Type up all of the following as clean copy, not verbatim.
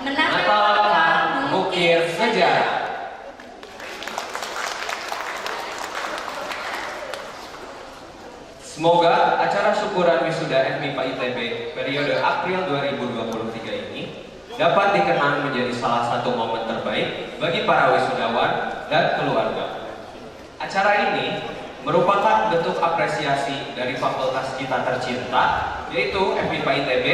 menata langkah mengukir sejarah. Semoga acara syukuran wisuda FMIPA ITB periode April 2023 ini dapat dikenang menjadi salah satu momen terbaik bagi para wisudawan dan keluarga. Acara ini merupakan bentuk apresiasi dari fakultas kita tercinta, yaitu FMIPA ITB,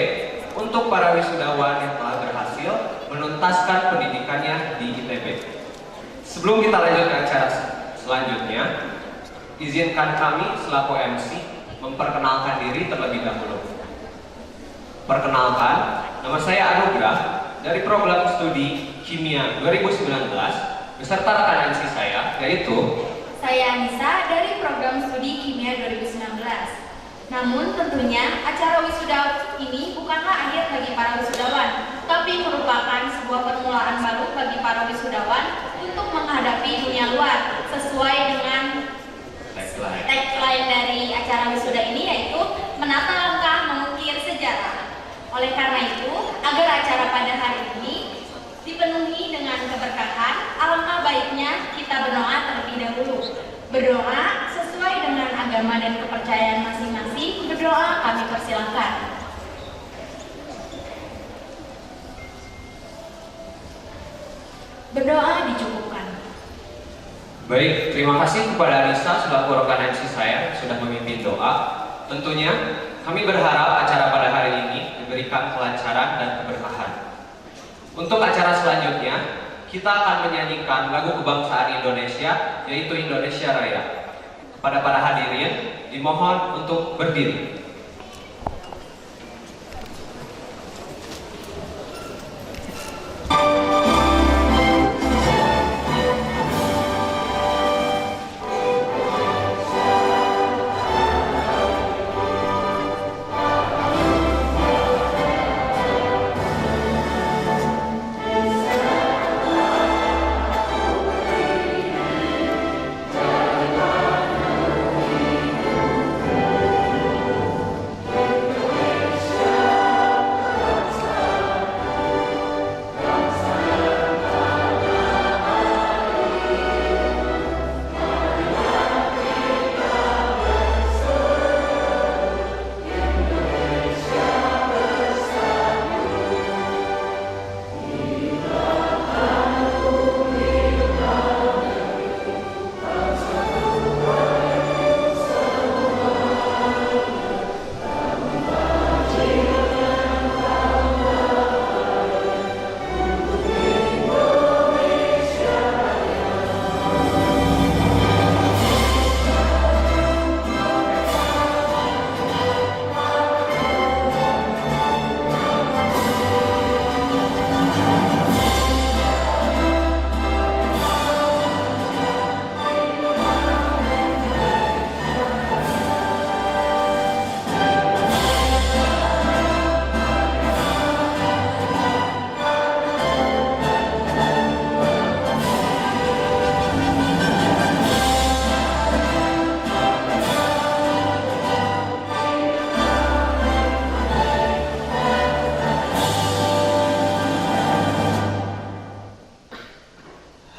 untuk para wisudawan yang telah berhasil menuntaskan pendidikannya di ITB. Sebelum kita lanjut ke acara selanjutnya, izinkan kami selaku MC memperkenalkan diri terlebih dahulu. Perkenalkan, nama saya Anugrah dari program studi Kimia 2019 beserta rekan MC saya, yaitu saya Anissa dari program studi Kimia 2019. Namun tentunya acara wisuda ini bukanlah akhir bagi para wisudawan, tapi merupakan sebuah permulaan baru bagi para wisudawan untuk menghadapi dunia luar sesuai dengan tagline dari acara wisuda ini, yaitu menata langkah mengukir sejarah. Oleh karena itu, agar acara pada hari ini dipenuhi dengan keberkahan, alangkah baiknya kita berdoa terlebih dahulu. Berdoa sesuai dengan agama dan kepercayaan masing-masing. Berdoa kami persilahkan. Berdoa dicukupkan. Baik, terima kasih kepada Anissa selaku rekan MC saya sudah memimpin doa. Tentunya kami berharap acara pada hari ini diberikan kelancaran dan keberkahan. Untuk acara selanjutnya, kita akan menyanyikan lagu kebangsaan Indonesia, yaitu Indonesia Raya. Kepada para hadirin, dimohon untuk berdiri.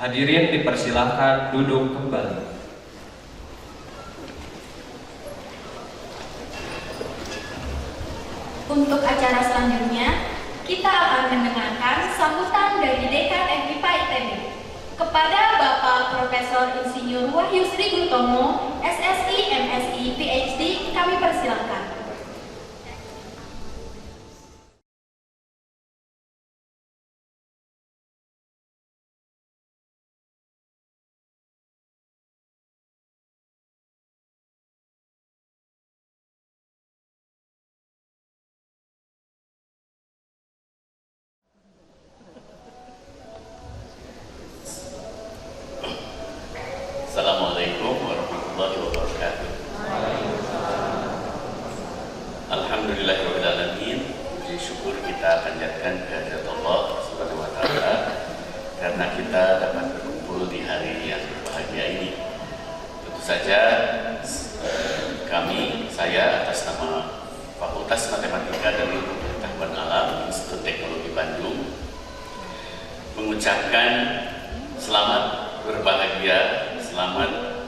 Hadirin dipersilahkan duduk kembali. Untuk acara selanjutnya, kita akan mendengarkan sambutan dari Dekan FMIPA ITB. Kepada Bapak Profesor Insinyur Wahyu Sri Gutomo, SSI, MSI, PhD, kami persilahkan. Assalamualaikum warahmatullahi wabarakatuh. mengucapkan selamat berbahagia, selamat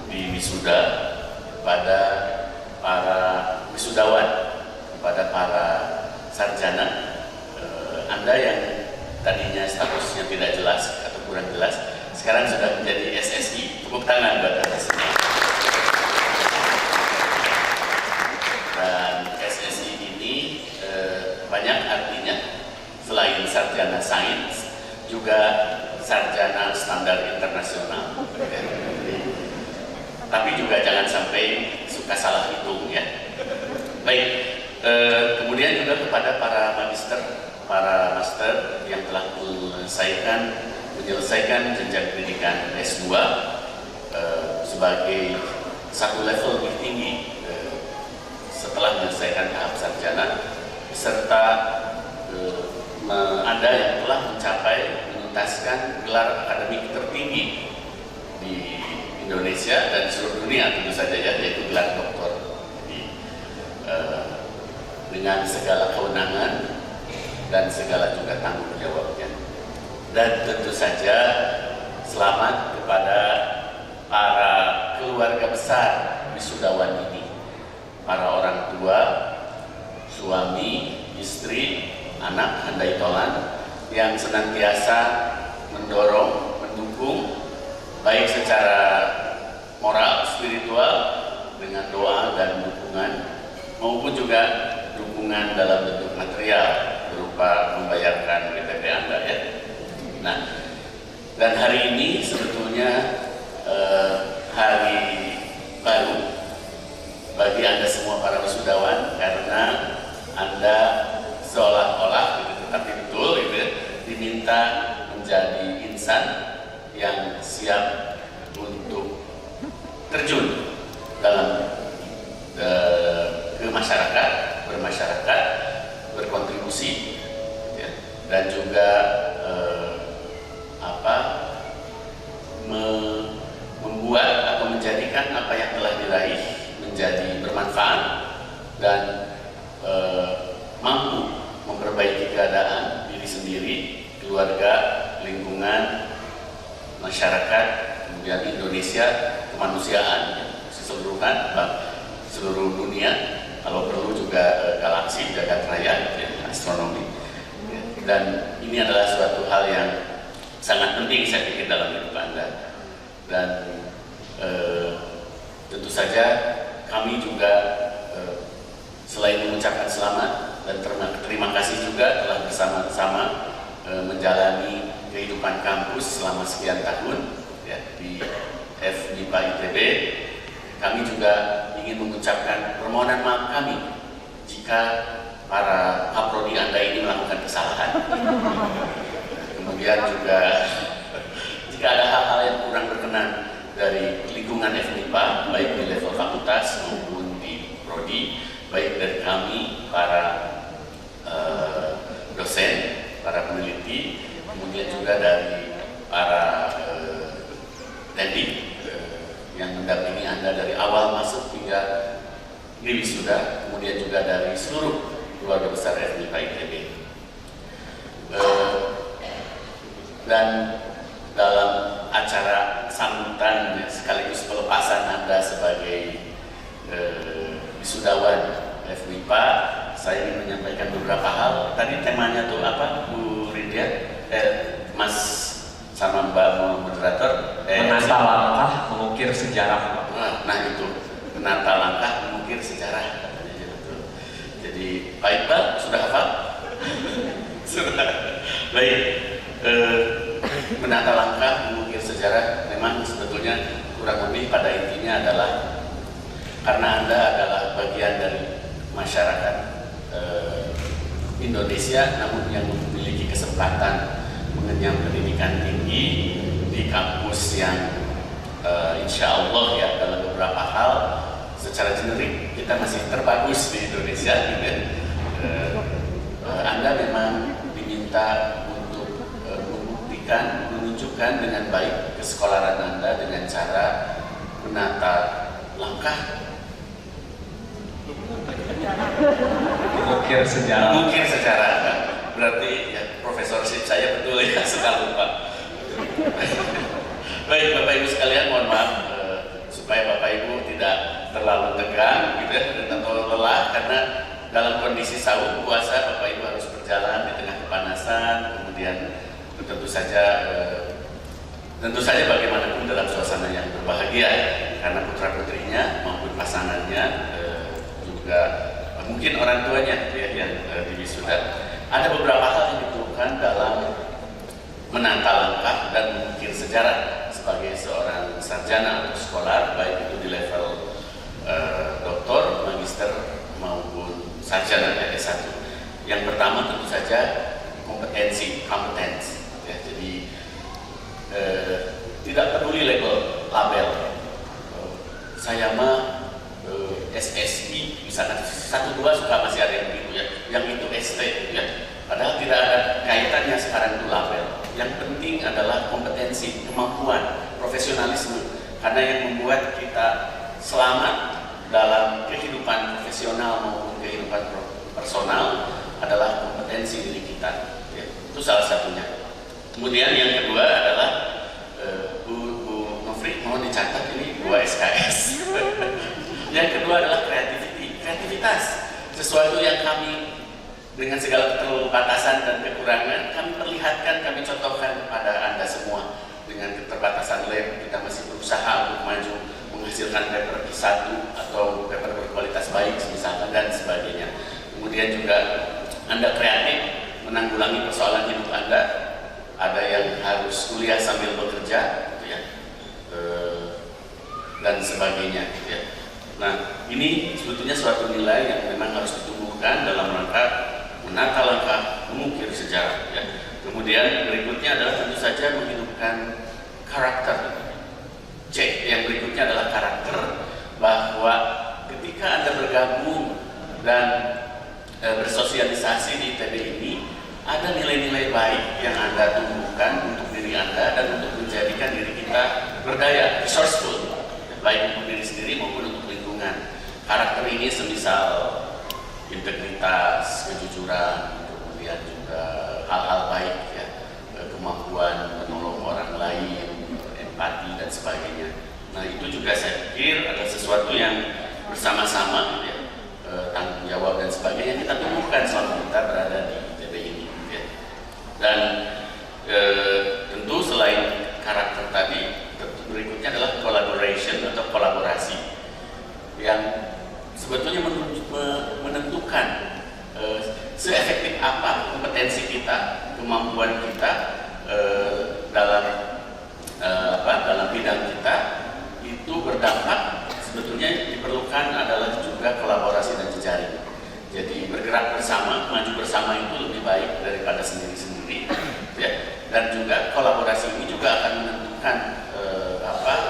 di wisuda kepada para wisudawan, kepada para sarjana. Anda yang tadinya statusnya tidak jelas atau kurang jelas, sekarang sudah menjadi SSI. Tepuk tangan buat Anda semua. Dan SSI ini banyak artinya, selain sarjana sains, juga sarjana standar internasional. Tapi juga jangan sampai suka salah hitung ya. Baik, kemudian juga kepada para magister, para master yang telah menyelesaikan jenjang pendidikan S2 sebagai satu level lebih tinggi setelah menyelesaikan tahap sarjana, serta Anda yang telah menuntaskan gelar akademik tertinggi di Indonesia dan seluruh dunia tentu saja ya, yaitu gelar doktor. Jadi, dengan segala kewenangan dan segala juga tanggung jawabnya. Dan tentu saja selamat kepada para keluarga besar wisudawan ini, para orang tua, suami, istri, anak, handai tolan yang senantiasa mendorong, mendukung, baik secara moral, spiritual, dengan doa dan dukungan, maupun juga dukungan dalam bentuk material berupa membayarkan WTP Anda ya. Nah, dan hari ini sebetulnya hari baru bagi Anda semua para wisudawan, karena Anda seolah-olah tetapi betul gitu ya, diminta menjadi insan yang siap untuk terjun dalam ke masyarakat, bermasyarakat, berkontribusi ya, dan juga membuat atau menjadikan apa yang telah diraih menjadi bermanfaat dan mampu memperbaiki keadaan diri sendiri, keluarga, lingkungan, masyarakat, kemudian Indonesia, kemanusiaan keseluruhan, seluruh dunia, kalau perlu juga galaksi, jagat raya, ya, astronomi. Dan ini adalah suatu hal yang sangat penting saya pikir dalam hidup Anda. Dan tentu saja kami juga selain mengucapkan selamat dan terima kasih juga telah bersama-sama menjalani kehidupan kampus selama sekian tahun ya, di FMIPA ITB. Kami juga ingin mengucapkan permohonan maaf kami jika para kaprodi Anda ini melakukan kesalahan. Kemudian juga jika ada hal-hal yang kurang berkenan dari lingkungan FMIPA, baik di level fakultas maupun di prodi, baik dari kami para dosen, para peneliti, kemudian juga dari para pendidik yang mendampingi Anda dari awal masuk hingga di wisuda, kemudian juga dari seluruh keluarga besar FMIPA ITB. Dan dalam acara sambutan sekaligus pelepasan Anda sebagai wisudawan FMIPA, saya ingin menyampaikan beberapa hal. Tadi temanya tuh apa, Bu Rindia? Mas sama Mbak moderator? Menata langkah mengukir sejarah. Nah itu, menata langkah mengukir sejarah katanya gitu. Jadi Pak Iqbal sudah hafal? Sudah. Baik. Menata langkah mengukir sejarah memang sebetulnya kurang lebih pada intinya adalah karena Anda adalah bagian dari masyarakat Indonesia, namun yang memiliki kesempatan mengenyam pendidikan tinggi di kampus yang insya Allah ya dalam beberapa hal secara generik kita masih terbagus di Indonesia gitu. Anda memang diminta untuk membuktikan, menunjukkan dengan baik kesekolaran Anda dengan cara menata langkah, mengukir sejarah. Berarti ya Profesor Sip saya betul ya, suka lupa. Baik Bapak Ibu sekalian, mohon maaf supaya Bapak Ibu tidak terlalu tegang gitu ya, atau lelah, karena dalam kondisi sahur puasa Bapak Ibu harus berjalan di tengah kepanasan, kemudian tentu saja bagaimanapun dalam suasana yang berbahagia, karena putra putrinya maupun pasangannya juga mungkin orang tuanya ya, yang diwisuda. Ada beberapa hal yang diperlukan dalam menata langkah dan mengukir sejarah sebagai seorang sarjana atau sekolah, baik itu di level doktor, magister maupun sarjana S1. Yang pertama tentu saja kompetensi. Ya, jadi tidak peduli label. Saya mah SSI, misalkan 1-2 suka masih ada yang begitu ya, yang itu ST ya. Padahal tidak ada kaitannya sekarang itu label. Yang penting adalah kompetensi, kemampuan, profesionalisme. Karena yang membuat kita selamat dalam kehidupan profesional maupun kehidupan personal adalah kompetensi diri kita. Ya, itu salah satunya. Kemudian yang kedua adalah Bu Nofri, mohon dicatat ini 2 SKS. Yang kedua adalah kreativitas. Sesuatu yang kami dengan segala keterbatasan dan kekurangan kami perlihatkan, kami contohkan kepada Anda semua. Dengan keterbatasan lab, kita masih berusaha untuk maju menghasilkan paper Q1 atau paper berkualitas baik misalkan, dan sebagainya. Kemudian juga Anda kreatif menanggulangi persoalan hidup Anda. Ada yang harus kuliah sambil bekerja gitu ya, dan sebagainya gitu ya. Nah, ini sebetulnya suatu nilai yang memang harus ditumbuhkan dalam rangka menata langkah mengukir sejarah ya. Kemudian berikutnya adalah tentu saja menghidupkan karakter. Yang berikutnya adalah karakter, bahwa ketika Anda bergabung dan bersosialisasi di ITB ini, ada nilai-nilai baik yang Anda tumbuhkan untuk diri Anda dan untuk menjadikan diri kita berdaya, resourceful, baik untuk diri sendiri maupun untuk lingkungan. Karakter ini semisal integritas, kejujuran, kemudian juga hal-hal baik ya, kemampuan menolong orang lain, empati dan sebagainya. Nah, itu juga saya pikir adalah sesuatu yang bersama-sama ya, tanggung jawab dan sebagainya kita tumbuhkan selama kita berada di ITB ini ya. Dan tentu selain karakter tadi, berikutnya adalah collaboration atau kolaborasi yang sebetulnya menentukan seefektif apa kompetensi kita, kemampuan kita dalam bidang kita itu berdampak. Sebetulnya diperlukan adalah juga kolaborasi dan jejaring. Jadi bergerak bersama, maju bersama itu lebih baik daripada sendiri-sendiri ya. Dan juga kolaborasi ini juga akan menentukan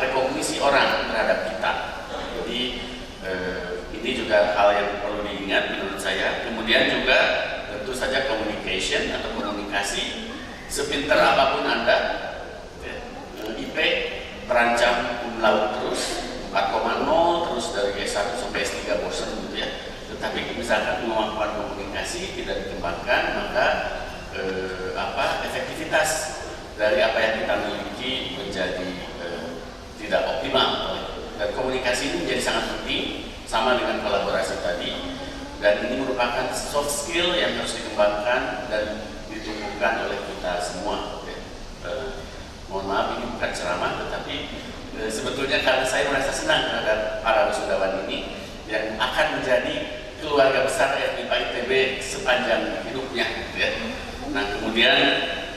rekognisi orang terhadap kita. Jadi ini juga hal yang perlu diingat menurut saya. Kemudian juga tentu saja communication atau komunikasi. Sepintar apapun Anda, IP terancam cum laude terus 4,0 terus dari S1 sampai S3 bosan gitu ya. Tetapi misalkan kemampuan komunikasi tidak dikembangkan, maka efektivitas dari apa yang kita miliki menjadi tidak optimal. Dan komunikasi ini menjadi sangat penting, sama dengan kolaborasi tadi. Dan ini merupakan soft skill yang harus dikembangkan dan ditumbuhkan oleh kita semua. Mohon maaf ini bukan ceramah, tetapi sebetulnya karena saya merasa senang terhadap para wisudawan ini yang akan menjadi keluarga besar FMIPA ITB sepanjang hidupnya. Ya. Nah, kemudian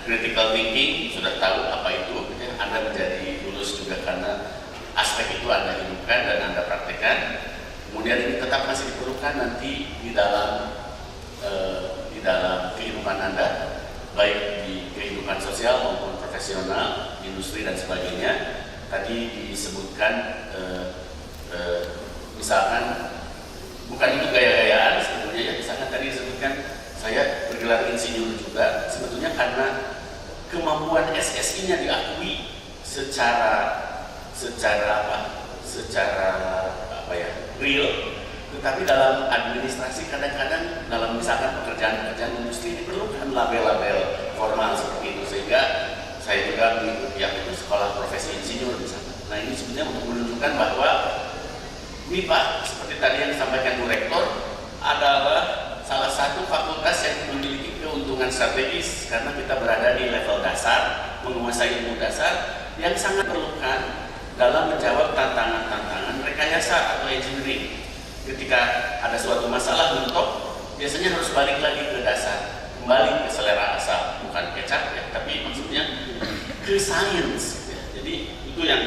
critical thinking sudah tahu apa itu. Ya. Anda menjadi lulus juga karena aspek itu Anda hidupkan dan Anda praktekkan. Kemudian ini tetap masih diperlukan nanti di dalam kehidupan Anda, baik di kehidupan sosial maupun profesional, industri dan sebagainya. Tadi disebutkan misalkan bukan itu gaya-gayaan sebetulnya ya, misalkan tadi disebutkan saya bergelar insinyur juga, sebetulnya karena kemampuan SSI-nya diakui secara real. Tetapi dalam administrasi kadang-kadang dalam misalkan pekerjaan-pekerjaan industri diperlukan label-label formal seperti menunjukkan bahwa MIPA seperti tadi yang disampaikan Bu Rektor adalah salah satu fakultas yang memiliki keuntungan strategis karena kita berada di level dasar, menguasai ilmu dasar yang sangat perlukan dalam menjawab tantangan-tantangan rekayasa atau engineering. Ketika ada suatu masalah mentok, biasanya harus balik lagi ke dasar, kembali ke selera asal, bukan kecap ya, tapi maksudnya ke sains. Ya. Jadi itu yang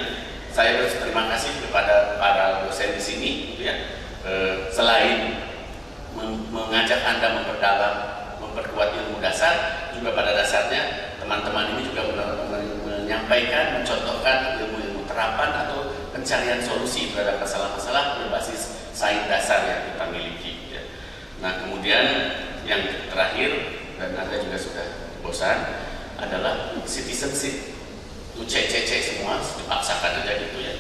saya berterima kasih kepada para dosen di sini, gitu ya. Selain mengajak Anda memperdalam, memperkuat ilmu dasar, juga pada dasarnya teman-teman ini juga menyampaikan, mencontohkan ilmu-ilmu terapan atau pencarian solusi terhadap masalah-masalah berbasis sains dasar yang kita miliki. Ya. Nah, kemudian yang terakhir, dan Anda juga sudah bosan, adalah citizenship. Itu cek semua, dipaksakan aja gitu ya.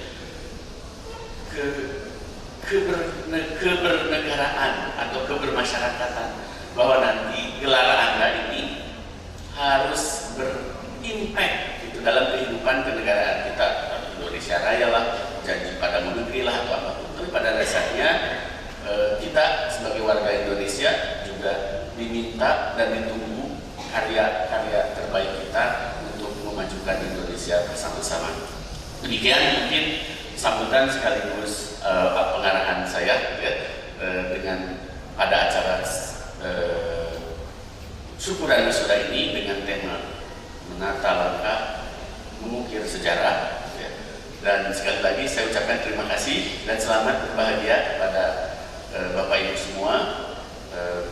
Kebernegaraan atau kebermasyarakatan, bahwa nanti gelar Anda ini harus berimpact gitu dalam kehidupan kenegaraan kita. Indonesia Raya lah, janji padamu negeri lah, atau apapun. Tapi pada dasarnya kita sebagai warga Indonesia juga diminta dan ditunggu karya-karya terbaik kita untuk memajukan Indonesia bersama-sama. Demikian mungkin sambutan sekaligus pengarahan saya ya, dengan pada acara syukuran wisuda ini dengan tema menata langkah mengukir sejarah. Dan sekali lagi saya ucapkan terima kasih dan selamat berbahagia kepada Bapak Ibu semua,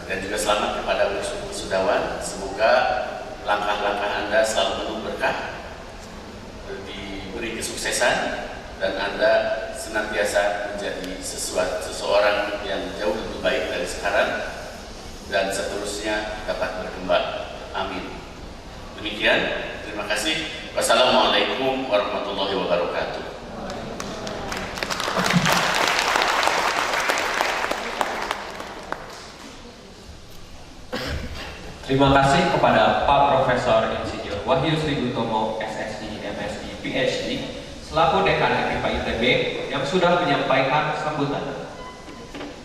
dan juga selamat kepada wisudawan. Semoga langkah-langkah Anda selalu penuh berkah, diberi kesuksesan, dan Anda senantiasa menjadi seseorang yang jauh lebih baik dari sekarang, dan seterusnya dapat berkembang. Amin. Demikian, terima kasih. Wassalamualaikum warahmatullahi wabarakatuh. Terima kasih kepada Pak Profesor Insinyur Wahyu Sri Gutomo, SSI, MSI, PhD, selaku Dekan FMIPA ITB yang sudah menyampaikan sambutan.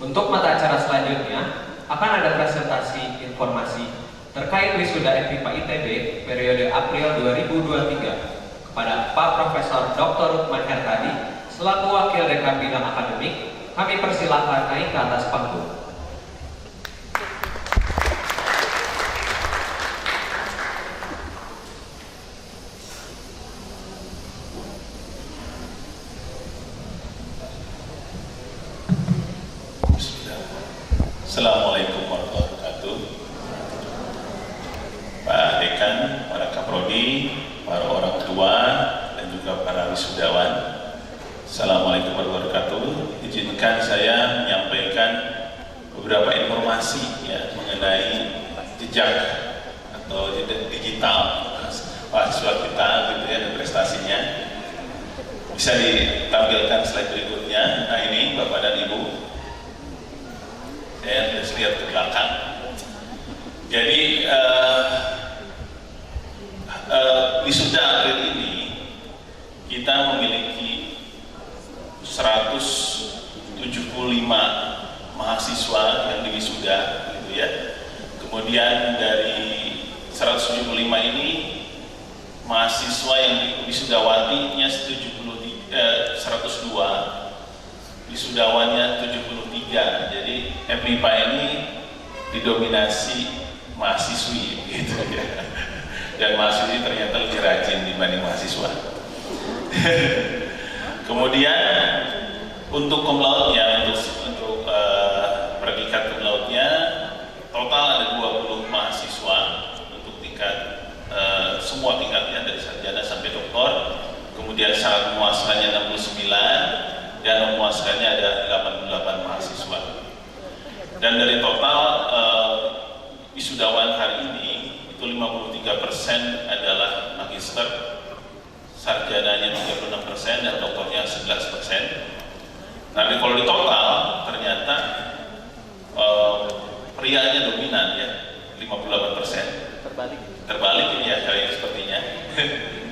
Untuk mata acara selanjutnya akan ada presentasi informasi terkait wisuda FMIPA ITB periode April 2023 kepada Pak Profesor Dr. Rukman Hertadi selaku Wakil Dekan Bidang Akademik. Kami persilahkan naik ke atas panggung. Assalamualaikum warahmatullahi wabarakatuh. Pak Dekan, para Kaprodi, para orang tua, dan juga para wisudawan. Assalamualaikum warahmatullahi wabarakatuh. Izinkan saya menyampaikan beberapa informasi ya, mengenai jejak atau jejak digital mahasiswa kita gitu ya, dan prestasinya. Bisa ditampilkan slide berikutnya. Nah ini Bapak dan Ibu. Saya harus lihat ke belakang. Jadi wisuda April ini kita memiliki 175 mahasiswa yang diwisuda, gitu ya. Kemudian dari 175 ini mahasiswa yang wisudawatinya 102, wisudawannya 73. Jadi FMIPA ini didominasi mahasiswi gitu ya. Dan mahasiswi ternyata lebih rajin dibanding mahasiswa. Kemudian untuk cum laude-nya, untuk predikat cum laude-nya total ada 20 mahasiswa untuk tingkat semua tingkatnya dari sarjana sampai doktor. Kemudian syarat memuaskannya 69 dan memuaskannya ada 88 mahasiswa. Dan dari total wisudawan hari ini itu 53% adalah magister, sarjananya 36% dan doktornya 11%. Nah, kalau di total ternyata prianya dominan ya, 58%. Terbalik ini ya kayaknya sepertinya.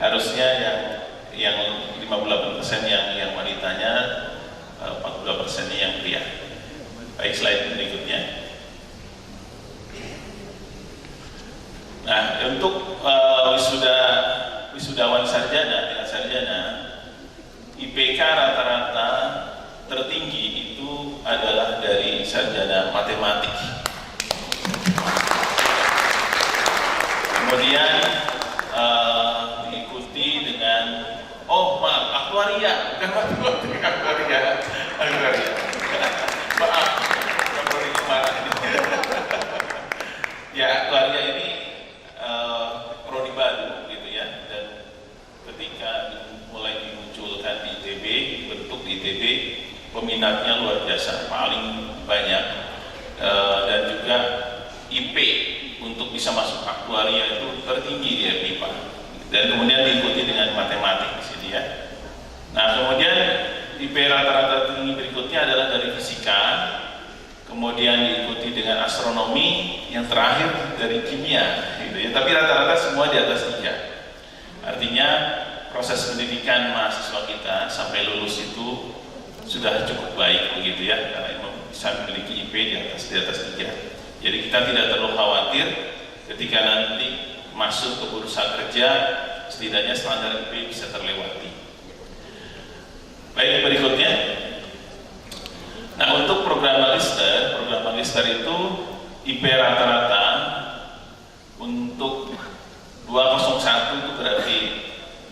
Harusnya yang yang 58% yang wanitanya, 42% yang pria. Baik, slide berikutnya. Nah, untuk wisudawan sarjana dengan sarjana, IPK rata-rata tertinggi itu adalah dari sarjana matematik. Kemudian diikuti dengan aktuaria, bukan matematik, aktuaria. Maaf, aktuaria marah. Ya, aktuaria ini prodi baru gitu ya, dan ketika mulai dimunculkan di ITB, dibentuk di ITB, peminatnya luar biasa, paling banyak, dan juga IP untuk bisa masuk aktuaria itu tertinggi di MIPA, dan kemudian diikuti dengan matematik di sini ya. Nah, kemudian IP rata-rata tinggi berikutnya adalah dari fisika, kemudian diikuti dengan astronomi, yang terakhir dari kimia gitu ya. Tapi rata-rata semua di atas 3. Artinya proses pendidikan mahasiswa kita sampai lulus itu sudah cukup baik begitu ya, karena bisa memiliki IP di atas 3. Jadi kita tidak terlalu khawatir ketika nanti masuk ke bursa kerja, setidaknya standar IP bisa terlewati. Baik, berikutnya. Nah, untuk program magister itu IP rata-rata untuk 201 itu berarti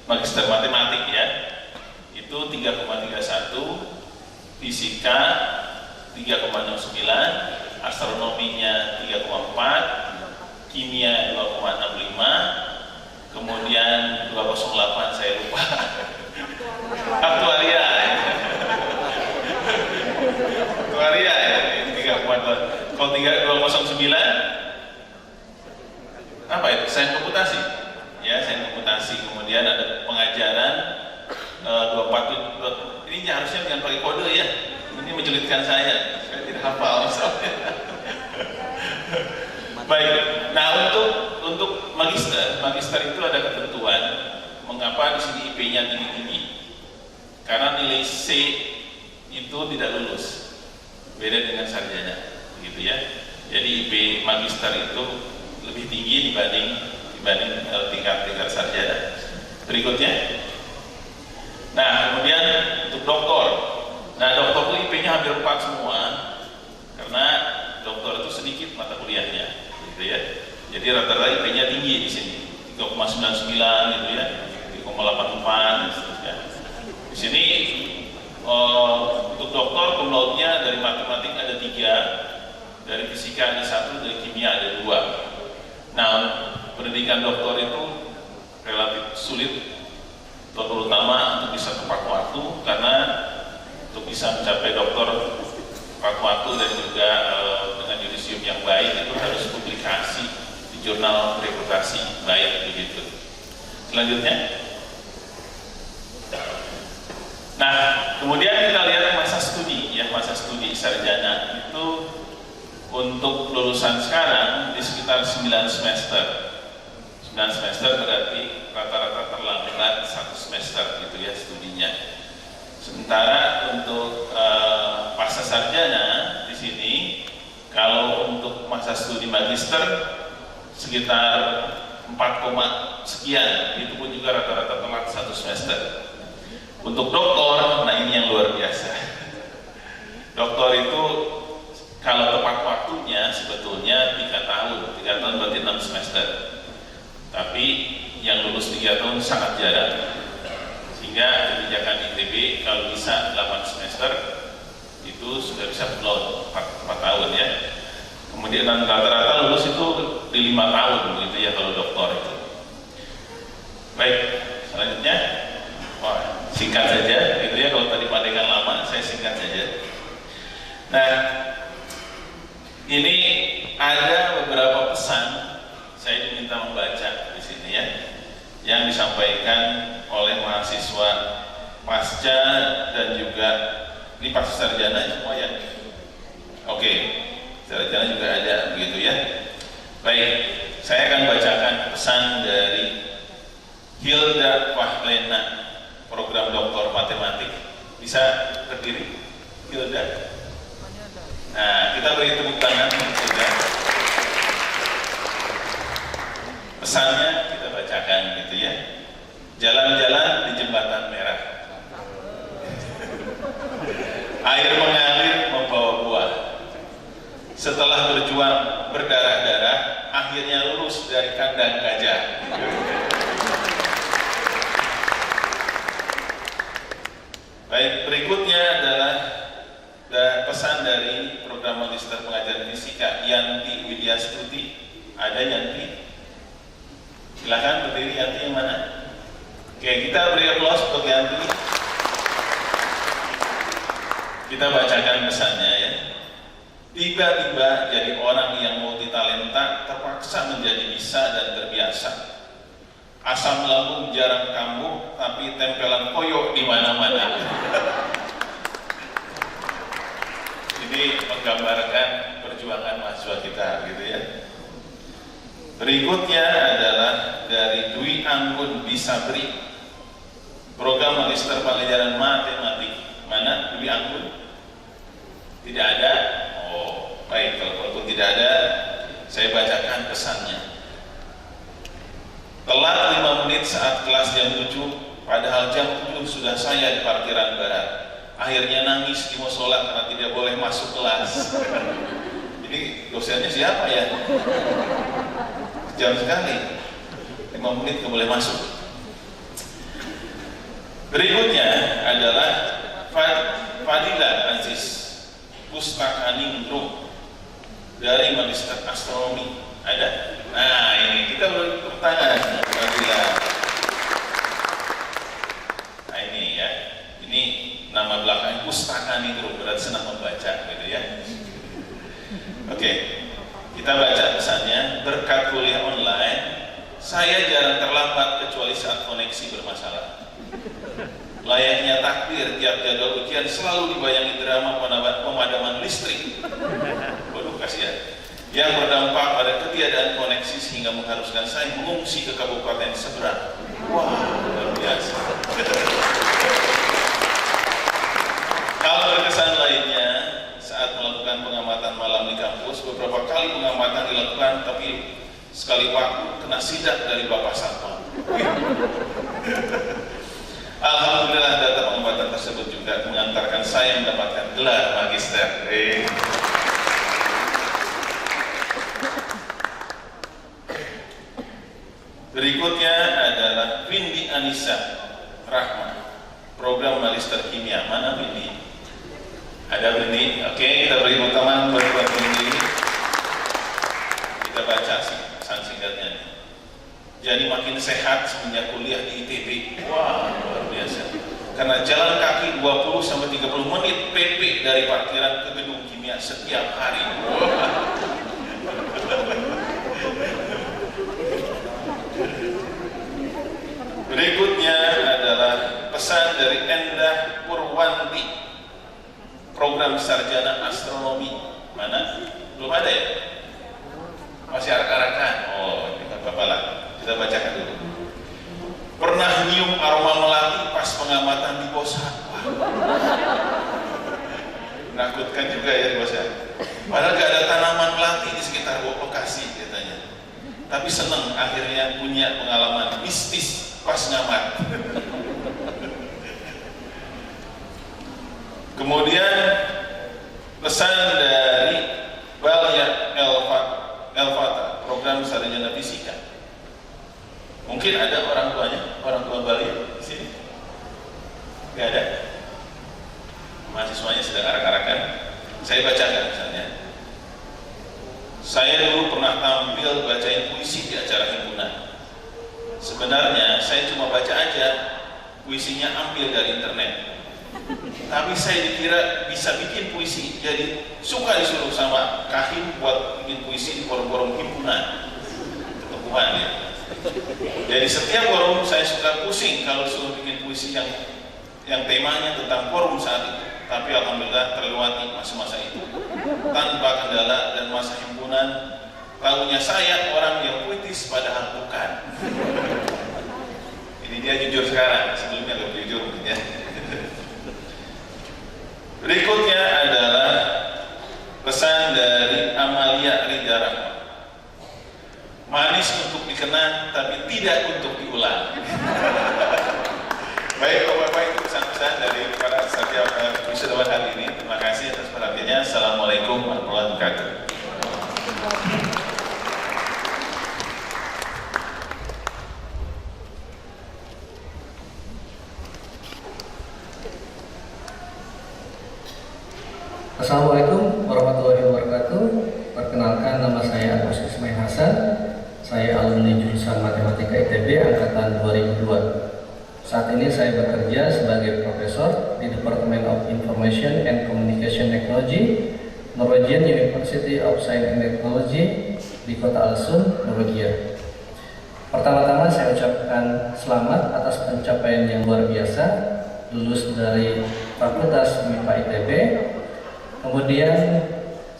magister matematik ya, itu 3,31, fisika 3,69, astronominya 3,4, kimia 2,65, kemudian 208 saya lupa, aktuaria ya 3,2. Kalau 209 apa itu? Sains komputasi ya, sains komputasi. Kemudian ada pengajaran 247. Ini harusnya dengan pakai kode ya. Ini menjelitkan saya tidak hafal misalnya. Baik, nah untuk magister itu ada ketentuan. Mengapa di sini IP-nya tinggi-tinggi? Karena nilai C itu tidak lulus, beda dengan sarjana, begitu ya. Jadi IP magister itu lebih tinggi dibanding tingkat sarjana. Berikutnya. Nah, kemudian untuk doktor. Nah, doktor itu IP-nya hampir 4 semua, karena doktor itu sedikit mata kuliahnya, gitu ya. Jadi rata-rata IP-nya tinggi di sini, 3,99 gitu ya, 3,84 dan seterusnya. Di sini untuk doktor cum laude-nya dari matematik ada 3, dari fisika ada 1, dari kimia ada 2. Nah, pendidikan doktor itu relatif sulit, terutama untuk bisa tepat waktu, karena untuk bisa mencapai doktor tepat waktu dan juga dengan yudisium yang baik itu harus publikasi di jurnal reputasi baik begitu. Selanjutnya, nah kemudian kita lihat masa studi ya, masa studi sarjana itu untuk lulusan sekarang di sekitar 9 semester. 9 semester berarti rata-rata terlambat 1 semester gitu ya studinya. Sementara untuk pasca sarjana di sini, kalau untuk masa studi magister sekitar 4, sekian, itu pun juga rata-rata telat 1 semester. Untuk doktor, nah ini yang luar biasa. Doktor itu kalau tepat waktunya sebetulnya 3 tahun berarti 6 semester. Tapi yang lulus 3 tahun sangat jarang. Sehingga kebijakan ITB kalau bisa 8 semester itu sudah bisa upload 4 tahun ya. Kemudian rata-rata lulus itu di 5 tahun begitu ya kalau doktor itu. Baik, selanjutnya singkat saja gitu ya, kalau tadi pandangan lama saya singkat saja. Nah, ini ada beberapa pesan saya diminta membaca di sini ya, yang disampaikan oleh mahasiswa pasca dan juga ini pasca sarjana semua ya. Oke, sarjana juga ada begitu ya. Baik, saya akan bacakan pesan dari Hilda Fahlena program doktor matematik. Bisa berdiri? Hilda. Nah, kita beri tepuk tangan Hilda. Pesannya kita bacakan gitu ya. Jalan-jalan di jembatan merah. Air mengalir membawa buah. Setelah berjuang berdarah-darah, akhirnya lulus dari kandang gajah. Baik, berikutnya adalah pesan dari program magister pengajaran fisika Yanti Widyastuti. Ada Yanti? Silakan berdiri. Yanti yang mana? Oke, kita beri aplaus untuk Yanti. Kita bacakan pesannya ya. Tiba-tiba jadi orang yang multitalenta terpaksa menjadi bisa dan terbiasa. Asam lambung jarang kambuh, tapi tempelan koyo di mana-mana. Ini menggambarkan perjuangan mahasiswa kita, gitu ya. Berikutnya adalah dari Dwi Anggun Bisabri, program magister pelajaran matematik. Mana Dwi Anggun? Tidak ada. Oh, baik, kalau tidak ada, saya bacakan pesannya. Telat 5 menit saat kelas jam 7, padahal jam 7 sudah saya di parkiran barat. Akhirnya nangis di musola karena tidak boleh masuk kelas. Ini dosennya siapa ya? Jam sekali, 5 menit nggak boleh masuk. Berikutnya adalah Fadila Aziz Pustakaningrum dari Magister Astronomi. Ada? Nah, ini kita beri tangan Fadila. Nah, ini ya. Ini nama belakang Pustakaningrum, berarti senang membaca gitu ya. Oke. Kita baca pesannya. Berkat kuliah online, saya jarang terlambat kecuali saat koneksi bermasalah. Layaknya takdir, tiap jadwal ujian selalu dibayangi drama pemadaman listrik. Waduh, kasihan. Yang berdampak pada ketiadaan koneksi sehingga mengharuskan saya mengungsi ke kabupaten seberang. Wah, luar biasa. Hal berkesan lainnya, saat melakukan pengamatan malam di kampus, beberapa kali pengamatan dilakukan, tapi sekali waktu kena sidak dari Bapak Satpam. Alhamdulillah data pengamatan tersebut juga mengantarkan saya mendapatkan gelar magister. Berikutnya adalah Windy Anissa Rahma, program magister kimia. Mana Windy? Ada Windy? Oke, kita beri tepuk tangan buat Windy. Kita baca pesan singkatnya. Jadi makin sehat semenjak kuliah di ITB. Wah, luar biasa. Karena jalan kaki 20-30 menit PP dari parkiran ke gedung kimia setiap hari. Berikutnya adalah pesan dari Endah Purwanti, program sarjana astronomi. Mana? Belum ada ya? Masih arak-arakan. Oh, ini nggak apa-apa lah. Kita bacakan dulu. Pernah nyium aroma melati pas pengamatan di Bosan. Menakutkan juga ya di Bosan. Padahal gak ada tanaman melati di sekitar lokasi katanya. Tapi senang akhirnya punya pengalaman mistis pas ngamat. Kemudian pesan dari Balya Elfata, program sarjana fisika. Mungkin ada orang tuanya, orang tua Balya di sini. Tidak ada. Mahasiswanya sedang arak-arakan. Saya bacakan misalnya. Saya dulu pernah tampil bacain puisi di acara himpunan. Sebenarnya saya cuma baca aja, puisinya ambil dari internet. Tapi saya dikira bisa bikin puisi, jadi suka disuruh sama Kahim buat bikin puisi di forum-forum himpunan. Ketemuan ya. Jadi setiap forum saya suka pusing kalau disuruh bikin puisi yang temanya tentang forum saat itu. Tapi alhamdulillah terlewati masa-masa itu tanpa kendala, dan masa himpunan tahunya saya orang yang puitis padahal bukan. Ini dia Dia jujur sekarang, sebelumnya gak jujur mungkin ya. Berikutnya adalah pesan dari Amalia Rida Rahma. Manis untuk dikenang tapi tidak untuk diulang. Baik Bapak-Bapak, itu pesan-pesan dari para setiap wisudawan hari ini. Terima kasih atas perhatiannya. Assalamualaikum warahmatullahi wabarakatuh. Assalamualaikum warahmatullahi wabarakatuh. Perkenalkan, nama saya Agus Ismail Hasan. Saya alumni jurusan Matematika ITB angkatan 2002. Saat ini saya bekerja sebagai profesor di Department of Information and Communication Technology, Norwegian University of Science and Technology di Kota Ålesund, Norwegia. Pertama-tama saya ucapkan selamat atas pencapaian yang luar biasa, lulus dari Fakultas MIPA ITB. Kemudian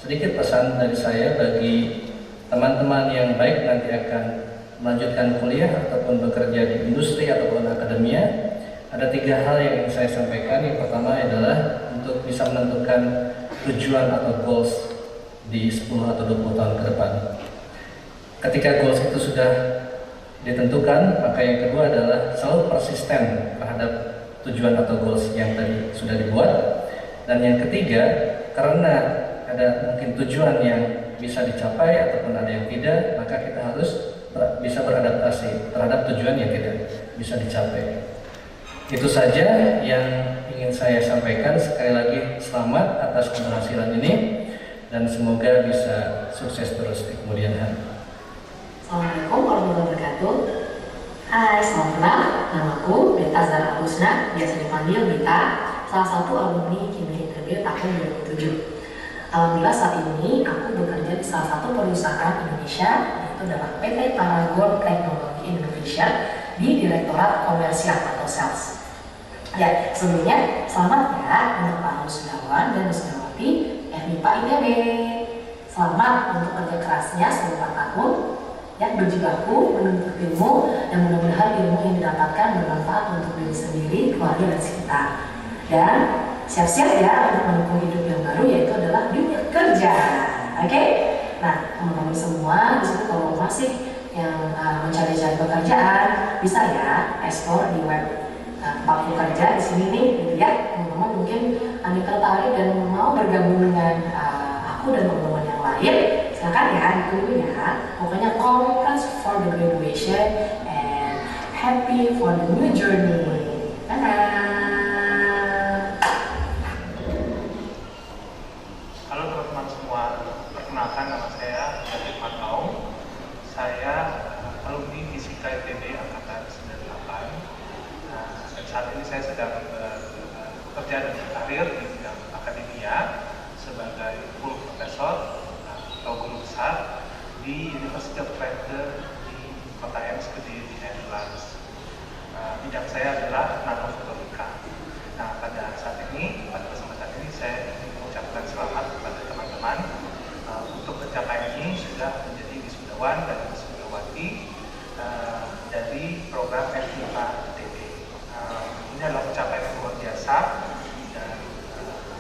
sedikit pesan dari saya bagi teman-teman yang baik nanti akan melanjutkan kuliah ataupun bekerja di industri ataupun akademia. Ada 3 hal yang ingin saya sampaikan. Yang pertama adalah untuk bisa menentukan tujuan atau goals di 10 atau 20 tahun ke depan. Ketika goals itu sudah ditentukan, maka yang kedua adalah selalu persisten terhadap tujuan atau goals yang tadi sudah dibuat. Dan yang ketiga, karena ada mungkin tujuan yang bisa dicapai ataupun ada yang tidak, maka kita harus bisa beradaptasi terhadap tujuan yang tidak bisa dicapai. Itu saja yang ingin saya sampaikan. Sekali lagi selamat atas keberhasilan ini dan semoga bisa sukses terus di kemudian hari. Assalamualaikum warahmatullahi wabarakatuh. Hai, selamat kenal. Namaku Beta Zara Husna, biasa dipanggil Beta, salah satu alumni Kimia ITB tahun 2007. Alhamdulillah saat ini aku bekerja di salah satu perusahaan Indonesia, yaitu adalah PT Paragon Teknologi Indonesia di Direktorat Komersial atau Sales. Ya, sebelumnya selamat ya untuk para wisudawan dan wisudawati FMIPA ITB. Selamat untuk kerja kerasnya selama 4 tahun, ya berjibaku menuntut ilmu, dan mudah-mudahan ilmu yang didapatkan bermanfaat untuk diri sendiri, keluarga dan sekitar. Dan siap-siap ya untuk menempuh hidup yang baru, yaitu adalah dunia kerja. Oke? Nah, teman-teman semua di sini kalau masih yang mencari-cari pekerjaan, bisa ya explore di web tempat kerja di sini nih, gitu ya. Teman-teman mungkin ada tertarik dan mau bergabung dengan aku dan teman-teman yang lain, silakan ya, ditunggu ya. Pokoknya congrats for the graduation and happy for the new journey. Dadah. Perkenalkan, nama saya David Matau. Saya alumni Fisika ITB angkatan 98. Dan saat ini saya sedang bekerja dan berkarir di bidang akademia sebagai full profesor atau guru besar di University of Twente di Kota Enschede di Netherlands. Bidang saya adalah nanofotonika. Nah, pada saat ini, pada kesempatan ini saya ingin mengucapkan selamat kepada teman-teman untuk pencapaian ini sudah menjadi wisudawan dan wisudawati dari program FMIPA ITB. Ini adalah pencapaian yang luar biasa dan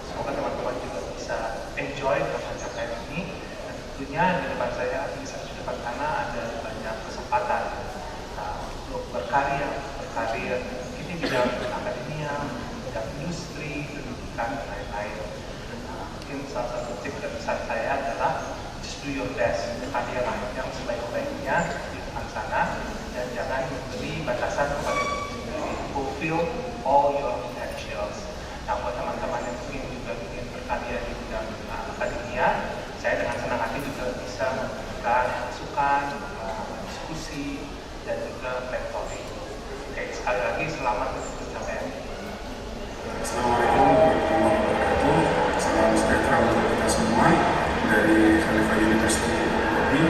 semoga teman-teman juga bisa enjoy dengan pencapaian ini. Dan tentunya di depan saya, di depan sana ada banyak kesempatan untuk berkarya mungkin di bidang akademia, bidang industri, pendidikan dan lain-lain. Mungkin salah satu tips dan pesan saya adalah just do your best, karya yang sebaik-baiknya di depan sana, dan jangan memberi batasan kepada diri sendiri. Fulfill all your potentials. Nah, buat teman-teman yang ingin berkarya di bidang akademia, saya dengan senang hati juga bisa memberikan masukan, diskusi, dan juga mentoring. Oke, sekali lagi selamat untuk pencapaian ini. Assalamualaikum warahmatullahi wabarakatuh. Salam sejahtera untuk kita semua. Dari Khalifa University Bobby,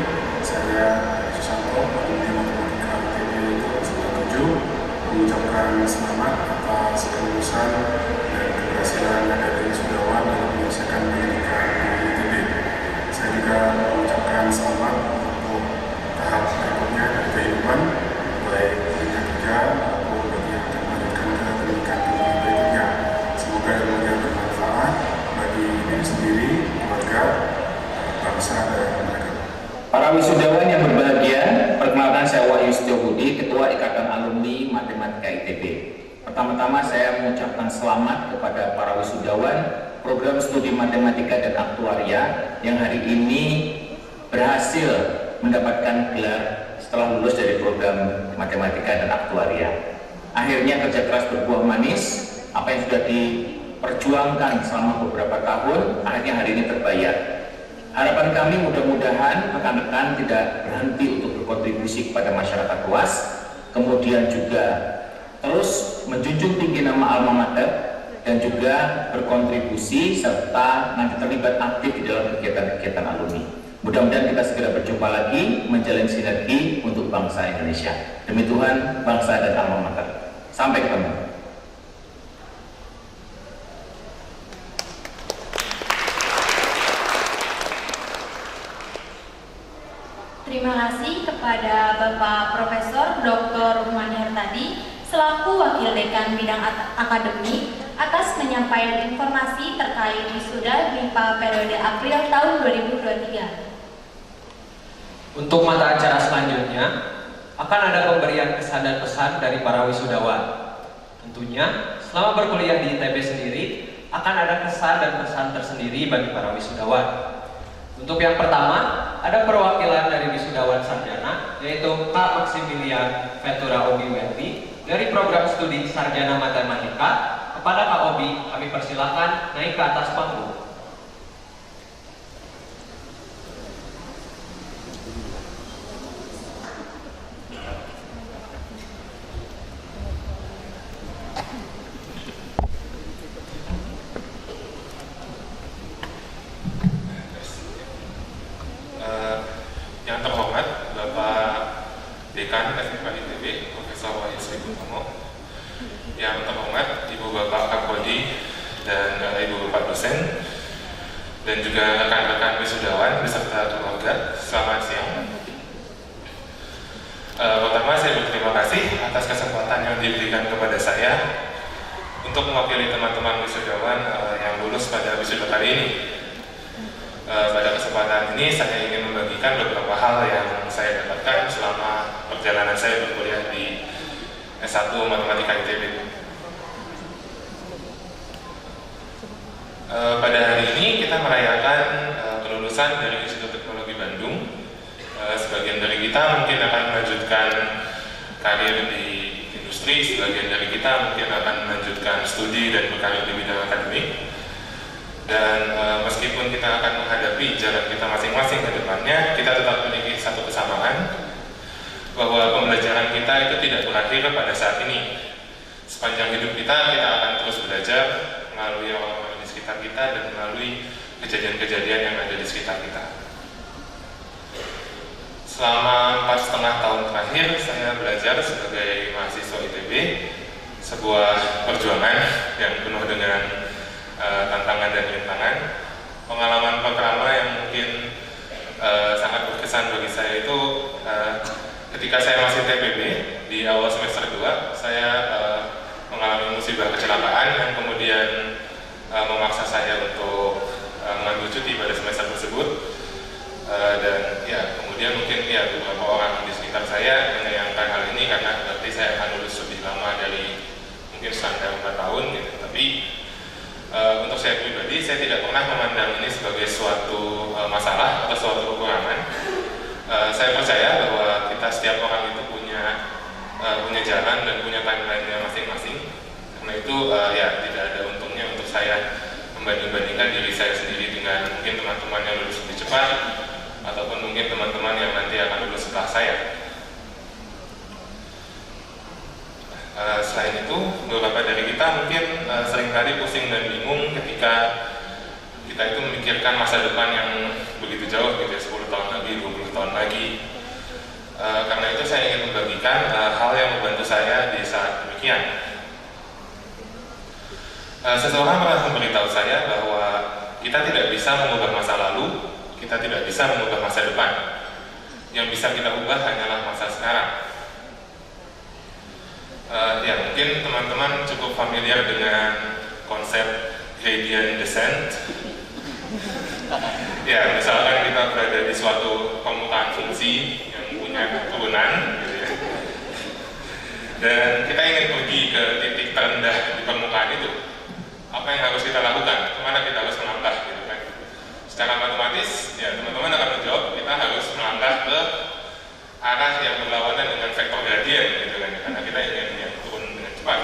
saya Susanto, alumni Matematika ITB 97, mengucapkan selamat atas kelulusan dan keberhasilan dari wisudawan dalam menyelesaikan pendidikan di ITB. Saya juga mengucapkan selamat untuk tahap berikutnya dari kehidupan, baik dunia kerja maupun alumni Matematika ITB. Pertama-tama saya mengucapkan selamat kepada para wisudawan program studi Matematika dan Aktuaria yang hari ini berhasil mendapatkan gelar setelah lulus dari program Matematika dan Aktuaria. Akhirnya kerja keras berbuah manis, apa yang sudah diperjuangkan selama beberapa tahun akhirnya hari ini terbayar. Harapan kami mudah-mudahan rekan-rekan tidak berhenti untuk berkontribusi kepada masyarakat luas, kemudian juga terus menjunjung tinggi nama alma mater dan juga berkontribusi serta nanti terlibat aktif di dalam kegiatan-kegiatan alumni. Mudah-mudahan kita segera berjumpa lagi menjalin sinergi untuk bangsa Indonesia. Demi Tuhan, bangsa dan alma mater. Sampai ketemu. Terima kasih kepada Bapak Profesor Dr. Ruhman Hertadi selaku Wakil Dekan Bidang Akademik atas penyampaian informasi terkait wisuda MIPA periode April tahun 2023. Untuk mata acara selanjutnya akan ada pemberian kesan dan pesan dari para wisudawan. Tentunya selama berkuliah di ITB sendiri akan ada kesan dan pesan tersendiri bagi para wisudawan. Untuk yang pertama, ada perwakilan dari wisudawan sarjana, yaitu Kak Maximilian Ventura Obi Wendy dari program studi Sarjana Matematika. Kepada Kak Obi, kami persilakan naik ke atas panggung. Yang terhormat Bapak Dekan FMIPA ITB Profesor Wahyu Sri Purnomo, yang terhormat Ibu Bapak Kaprodi dan Ibu Bapak dosen, dan juga rekan-rekan wisudawan beserta keluarga, selamat siang. Pertama saya berterima kasih atas kesempatan yang diberikan kepada saya untuk mewakili teman-teman wisudawan yang lulus pada wisuda kali ini. Pada kesempatan ini saya ingin membagikan beberapa hal yang saya dapatkan selama perjalanan saya berkuliah di S1 Matematika ITB. Pada hari ini kita merayakan kelulusan dari Institut Teknologi Bandung. Sebagian dari kita mungkin akan melanjutkan karir di industri, sebagian dari kita mungkin akan melanjutkan studi dan berkarir di bidang akademik. Dan meskipun kita akan menghadapi jalan kita masing-masing ke depannya, kita tetap memiliki satu kesamaan, bahwa pembelajaran kita itu tidak berakhir pada saat ini. Sepanjang hidup kita akan terus belajar melalui orang-orang di sekitar kita dan melalui kejadian-kejadian yang ada di sekitar kita. Selama 4,5 tahun terakhir saya belajar sebagai mahasiswa ITB, sebuah perjuangan yang penuh dengan tantangan dan rintangan. Pengalaman pertama yang mungkin sangat berkesan bagi saya itu ketika saya masih TPB di awal semester 2, saya mengalami musibah kecelakaan yang kemudian memaksa saya untuk mengambil cuti pada semester tersebut. Dan ya kemudian mungkin ya beberapa orang di sekitar saya menyayangkan hal ini karena berarti saya akan lulus lebih lama dari mungkin standar 4 tahun gitu. Tapi untuk saya pribadi, saya tidak pernah memandang ini sebagai suatu masalah atau suatu kekurangan. Saya percaya bahwa kita setiap orang itu punya jalan dan punya timeline-nya masing-masing. Karena itu ya tidak ada untungnya untuk saya membanding-bandingkan diri saya sendiri dengan mungkin teman-teman yang lulus lebih cepat ataupun mungkin teman-teman yang nanti akan lulus setelah saya. Selain itu, beberapa dari kita mungkin seringkali pusing dan bingung ketika kita itu memikirkan masa depan yang begitu jauh gitu ya, 10 tahun lagi, 20 tahun lagi. Karena itu saya ingin membagikan hal yang membantu saya di saat demikian. Seseorang pernah memberitahu saya bahwa kita tidak bisa mengubah masa lalu, kita tidak bisa mengubah masa depan. Yang bisa kita ubah hanyalah masa sekarang. Ya mungkin teman-teman cukup familiar dengan konsep gradient descent. Ya misalkan kita berada di suatu permukaan fungsi yang punya turunan gitu ya. dan kita ingin pergi ke titik terendah di permukaan itu, apa yang harus kita lakukan, kemana kita harus melangkah gitu kan. Secara matematis, ya teman-teman akan menjawab kita harus melangkah ke arah yang berlawanan dengan vektor gradien gitu kan, karena kita ingin yang turun dengan cepat.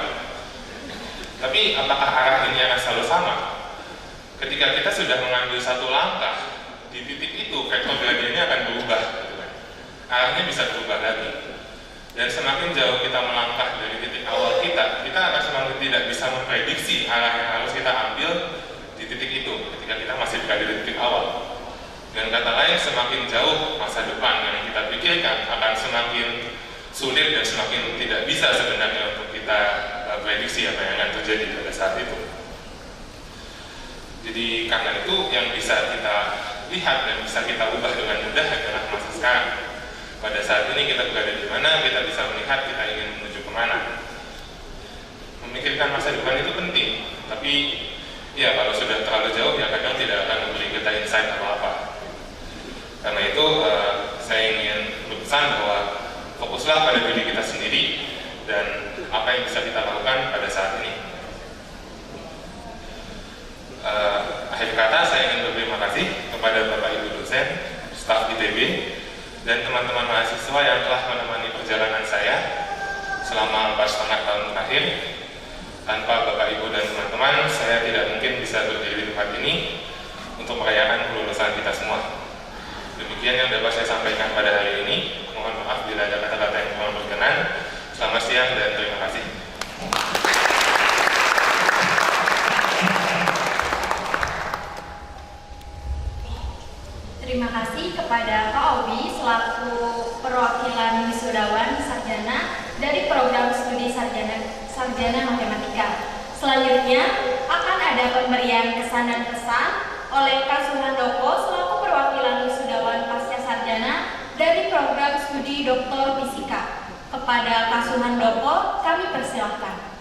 Tapi apakah arah ini akan selalu sama? Ketika kita sudah mengambil satu langkah, di titik itu vektor gradiennya akan berubah gitu kan. Arahnya bisa berubah lagi. Dan semakin jauh kita melangkah dari titik awal kita akan semakin tidak bisa memprediksi arah yang harus kita ambil di titik itu ketika kita masih berada di titik awal. Dengan kata lain, semakin jauh masa depan yang kita pikirkan akan semakin sulit dan semakin tidak bisa sebenarnya untuk kita prediksi apa yang akan terjadi pada saat itu. Jadi karena itu yang bisa kita lihat dan bisa kita ubah dengan mudah adalah masa sekarang. Pada saat ini kita berada di mana, kita bisa melihat kita ingin menuju kemana. Memikirkan masa depan itu penting, tapi ya kalau sudah terlalu jauh ya kadang tidak akan memberi kita insight apa-apa. Karena itu saya ingin berpesan bahwa fokuslah pada diri kita sendiri dan apa yang bisa kita lakukan pada saat ini. Akhir kata saya ingin berterima kasih kepada Bapak Ibu dosen, staf ITB, dan teman-teman mahasiswa yang telah menemani perjalanan saya selama 4,5 tahun terakhir. Tanpa Bapak Ibu dan teman-teman, saya tidak mungkin bisa berdiri di tempat ini untuk merayakan kelulusan kita semua. Demikian yang dapat saya sampaikan pada hari ini. Mohon maaf bila ada kata-kata yang kurang berkenan. Selamat siang dan terima kasih. Terima kasih kepada Pak Obi selaku perwakilan wisudawan sarjana dari program studi sarjana matematika. Selanjutnya akan ada pemberian kesan dan pesan oleh Kak Suhandoko selaku perwakilan wisudawan pasca sarjana dari program studi Doktor Fisika. Kepada Kak Suhandoko kami persilahkan.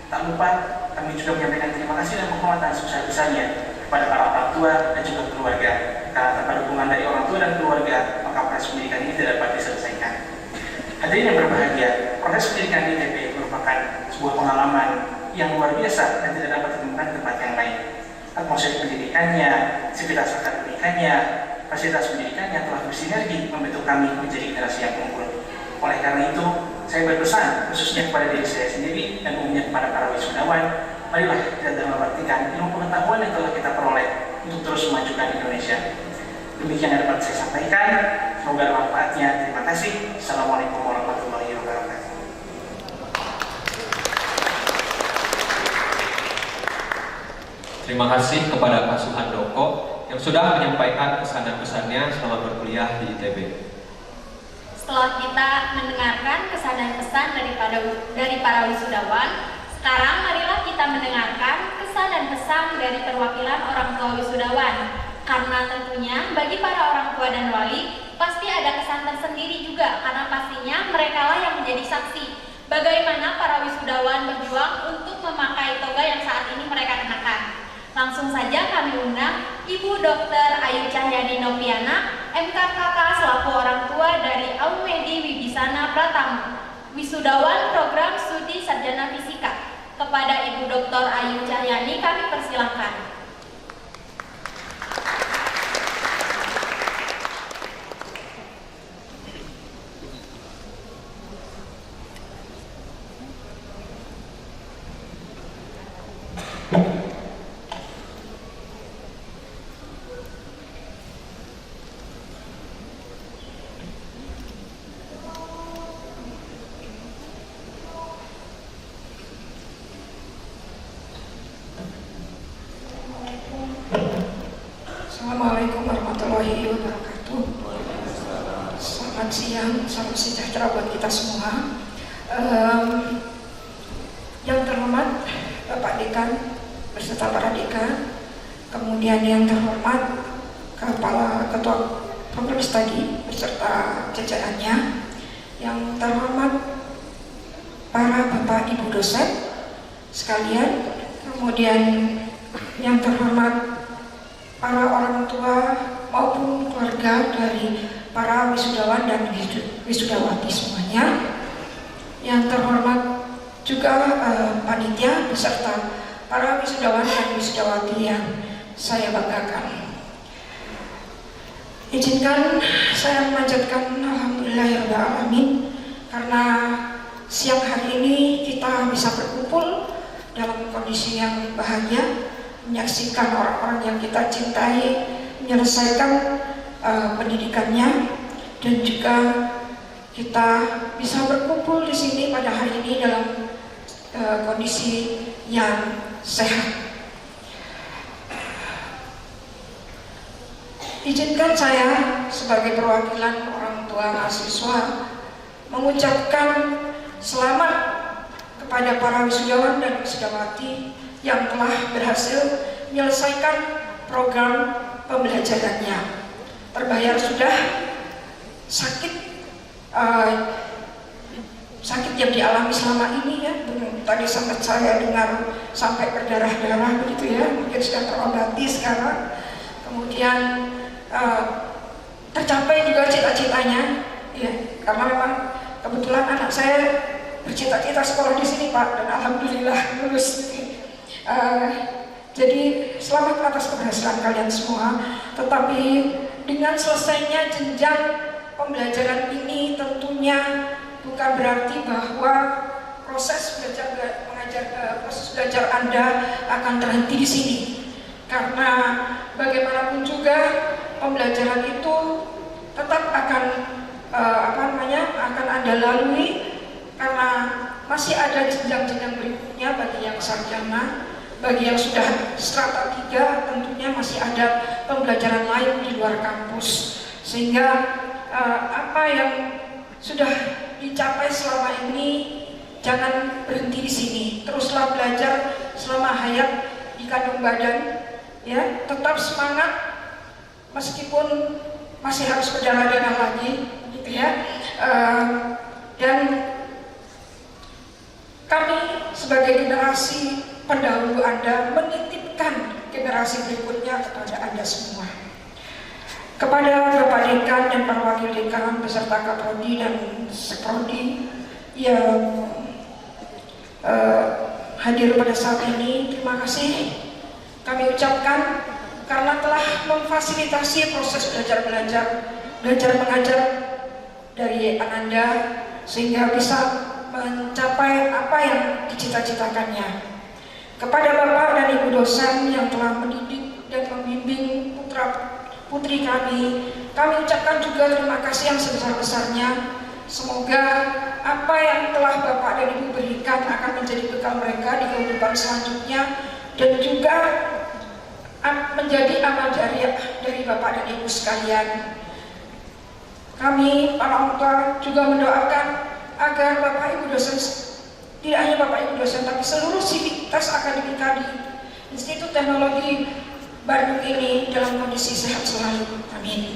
Tak lupa kami juga menyampaikan terima kasih dan penghormatan sebesar-besarnya kepada para orang tua dan juga keluarga. Karena tanpa dukungan dari orang tua dan keluarga, maka proses pendidikan ini tidak dapat diselesaikan. Hadirin yang berbahagia, proses pendidikan di ITB merupakan sebuah pengalaman yang luar biasa dan tidak dapat ditemukan di tempat yang lain. Atmosfer pendidikannya, sivitas akademikannya, fasilitas pendidikannya telah bersinergi membentuk kami menjadi generasi yang unggul. Oleh karena itu, saya berpesan khususnya kepada diri saya sendiri dan umumnya kepada para wisudawan, marilah kita dalam artikan ilmu pengetahuan yang telah kita peroleh untuk terus memajukan Indonesia. Demikian yang dapat saya sampaikan, semoga manfaatnya. Terima kasih. Assalamualaikum warahmatullahi wabarakatuh. Terima kasih kepada Pak Suhandoko yang sudah menyampaikan pesan dan pesannya selama berkuliah di ITB. Setelah kita mendengarkan kesan dan pesan dari para wisudawan, sekarang marilah kita mendengarkan kesan dan pesan dari perwakilan orang tua wisudawan. Karena tentunya bagi para orang tua dan wali pasti ada kesan tersendiri juga, karena pastinya mereka lah yang menjadi saksi bagaimana para wisudawan berjuang untuk memakai toga yang saat ini mereka kenakan. Langsung saja kami undang Ibu Dr. Ayu Cahyani Noviana, MKKK selaku orang tua dari Aumedi Wibisana Pratama, wisudawan program studi sarjana fisika. Kepada Ibu Dr. Ayu Cahyani kami persilahkan. siang, salam sejahtera buat kita semua. Yang terhormat Bapak Dekan beserta para dekan, kemudian yang terhormat Kepala Ketua Program Studi beserta jajarannya, yang terhormat para Bapak Ibu dosen sekalian, kemudian yang terhormat para orang tua maupun keluarga dari para wisudawan dan wisudawati semuanya, yang terhormat juga panitia beserta para wisudawan dan wisudawati yang saya banggakan. Izinkan saya memanjatkan alhamdulillahirrahmanirrahim karena siang hari ini kita bisa berkumpul dalam kondisi yang bahagia, menyaksikan orang-orang yang kita cintai menyelesaikan pendidikannya, dan juga kita bisa berkumpul di sini pada hari ini dalam kondisi yang sehat. Izinkan saya sebagai perwakilan orang tua mahasiswa mengucapkan selamat kepada para wisudawan dan wisudawati yang telah berhasil menyelesaikan program pembelajarannya. Terbayar sudah sakit yang dialami selama ini ya. Tadi sempat saya dengar sampai berdarah-darah begitu ya, mungkin sudah terobati sekarang. Kemudian tercapai juga cita-citanya ya, karena memang kebetulan anak saya bercita-cita sekolah di sini Pak, dan alhamdulillah lulus. Jadi selamat atas keberhasilan kalian semua. Tetapi dengan selesainya jenjang pembelajaran ini tentunya bukan berarti bahwa proses belajar Anda akan terhenti di sini. Karena bagaimanapun juga pembelajaran itu tetap akan akan Anda lalui, karena masih ada jenjang-jenjang berikutnya bagi yang sarjana. Bagi yang sudah strata 3 tentunya masih ada pembelajaran lain di luar kampus, sehingga apa yang sudah dicapai selama ini jangan berhenti di sini, teruslah belajar selama hayat di kandung badan ya, tetap semangat meskipun masih harus berdarah-darah lagi gitu ya. Dan kami sebagai generasi pendahulu Anda menitipkan generasi berikutnya kepada Anda semua. Kepada Bapak Dekan dan para Wakil Dekan beserta Kaprodi dan Seprodi yang hadir pada saat ini, terima kasih kami ucapkan karena telah memfasilitasi proses belajar mengajar dari Ananda sehingga bisa mencapai apa yang dicita-citakannya. Kepada Bapak dan Ibu dosen yang telah mendidik dan membimbing putra-putri kami ucapkan juga terima kasih yang sebesar-besarnya. Semoga apa yang telah Bapak dan Ibu berikan akan menjadi bekal mereka di kehidupan selanjutnya, dan juga menjadi amal jariah dari Bapak dan Ibu sekalian. Kami para orang tua juga mendoakan agar Bapak Ibu dosen, tidak hanya Bapak Ibu dosen, tapi seluruh sivitas akademika di Institut Teknologi Bandung ini dalam kondisi sehat selalu. Amin.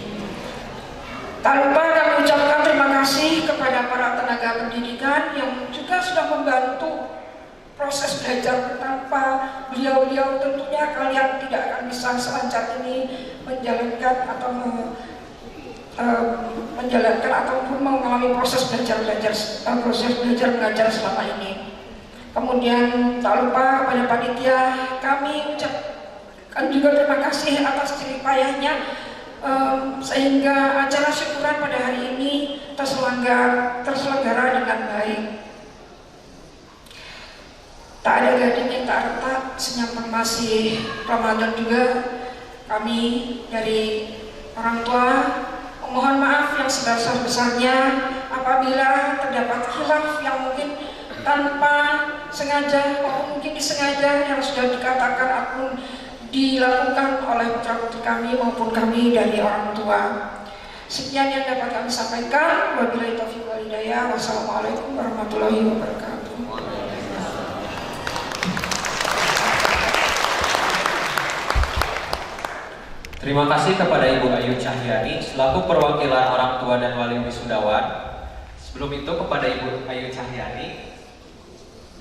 Tak lupa kami ucapkan terima kasih kepada para tenaga pendidikan yang juga sudah membantu proses belajar. Tanpa beliau-beliau tentunya kalian tidak akan bisa selancar ini menjalankan ataupun mengalami proses belajar mengajar selama ini. Kemudian tak lupa kepada panitia, kami ucapkan juga terima kasih atas jerih payahnya sehingga acara syukuran pada hari ini terselenggara dengan baik. Tak ada gading yang tak retak, senyap masih Ramadan juga. Kami dari orang tua mohon maaf yang sebesar-besarnya apabila terdapat khilaf yang mungkin tanpa sengaja maupun mungkin disengaja yang sudah dikatakan ataupun dilakukan oleh putra-putri kami maupun kami dari orang tua. Sekian yang dapat kami sampaikan. Wabillahi taufiq wal hidayah. Wassalamualaikum warahmatullahi wabarakatuh. Terima kasih kepada Ibu Ayu Cahyani selaku perwakilan orang tua dan wali wisudawan. Sebelum itu kepada Ibu Ayu Cahyani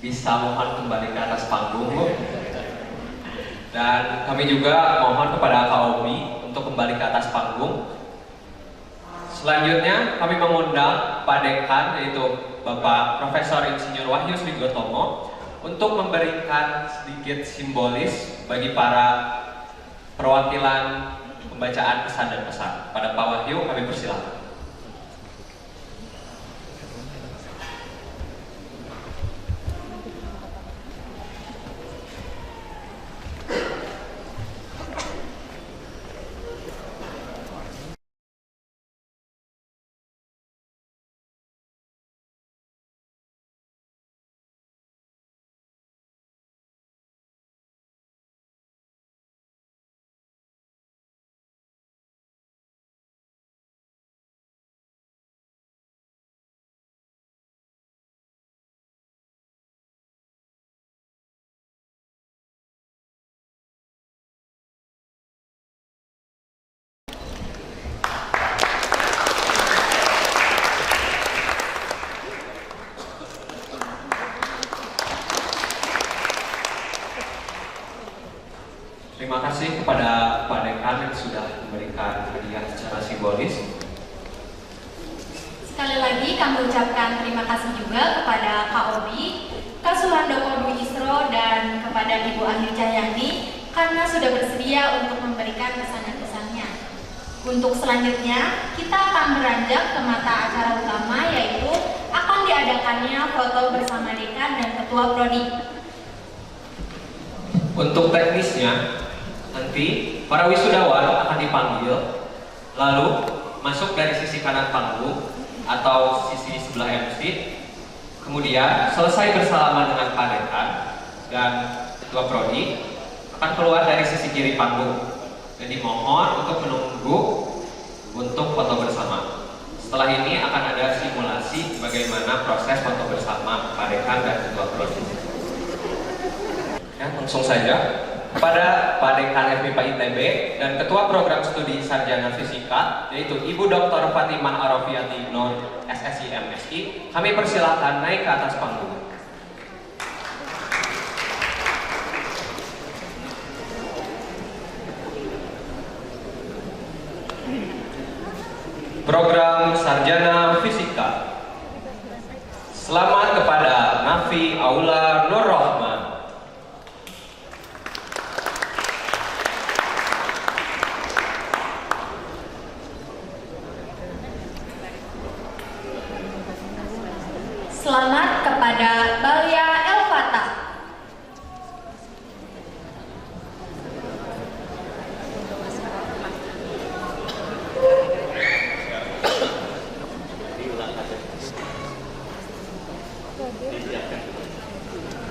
bisa mohon kembali ke atas panggung, Bu. Dan kami juga mohon kepada Kak Obi untuk kembali ke atas panggung. Selanjutnya kami mengundang Pak Dekan yaitu Bapak Profesor Insinyur Wahyu Srigotomo untuk memberikan sedikit simbolis bagi para perwakilan pembacaan pesan dan pesan. Pada Pak Wahyu kami persilakan. Terima kasih kepada Pak Dekan yang sudah memberikan hadiah secara simbolis. Sekali lagi kami ucapkan terima kasih juga kepada Kak Obi, Kak Suhandoko Dwi Isro, dan kepada Ibu Ayu Cahyani karena sudah bersedia untuk memberikan pesan dan pesannya. Untuk selanjutnya, kita akan beranjak ke mata acara utama, yaitu akan diadakannya foto bersama Dekan dan Ketua Prodi. Untuk teknisnya, nanti para wisudawan akan dipanggil, lalu masuk dari sisi kanan panggung atau sisi sebelah MC, kemudian selesai bersalaman dengan Pak Dekan dan Ketua Prodi, akan keluar dari sisi kiri panggung. Jadi mohon untuk menunggu untuk foto bersama. Setelah ini akan ada simulasi bagaimana proses foto bersama Pak Dekan dan Ketua Prodi. Ya, langsung saja. Kepada Pak Dekan FMIPA ITB dan Ketua Program Studi Sarjana Fisika yaitu Ibu Dr. Fatimah Arafiati Nur SSI MSI, kami persilahkan naik ke atas panggung. Program Sarjana Fisika. Selamat kepada Nafi Aula Nur Rahman. Selamat kepada Balia Elfata.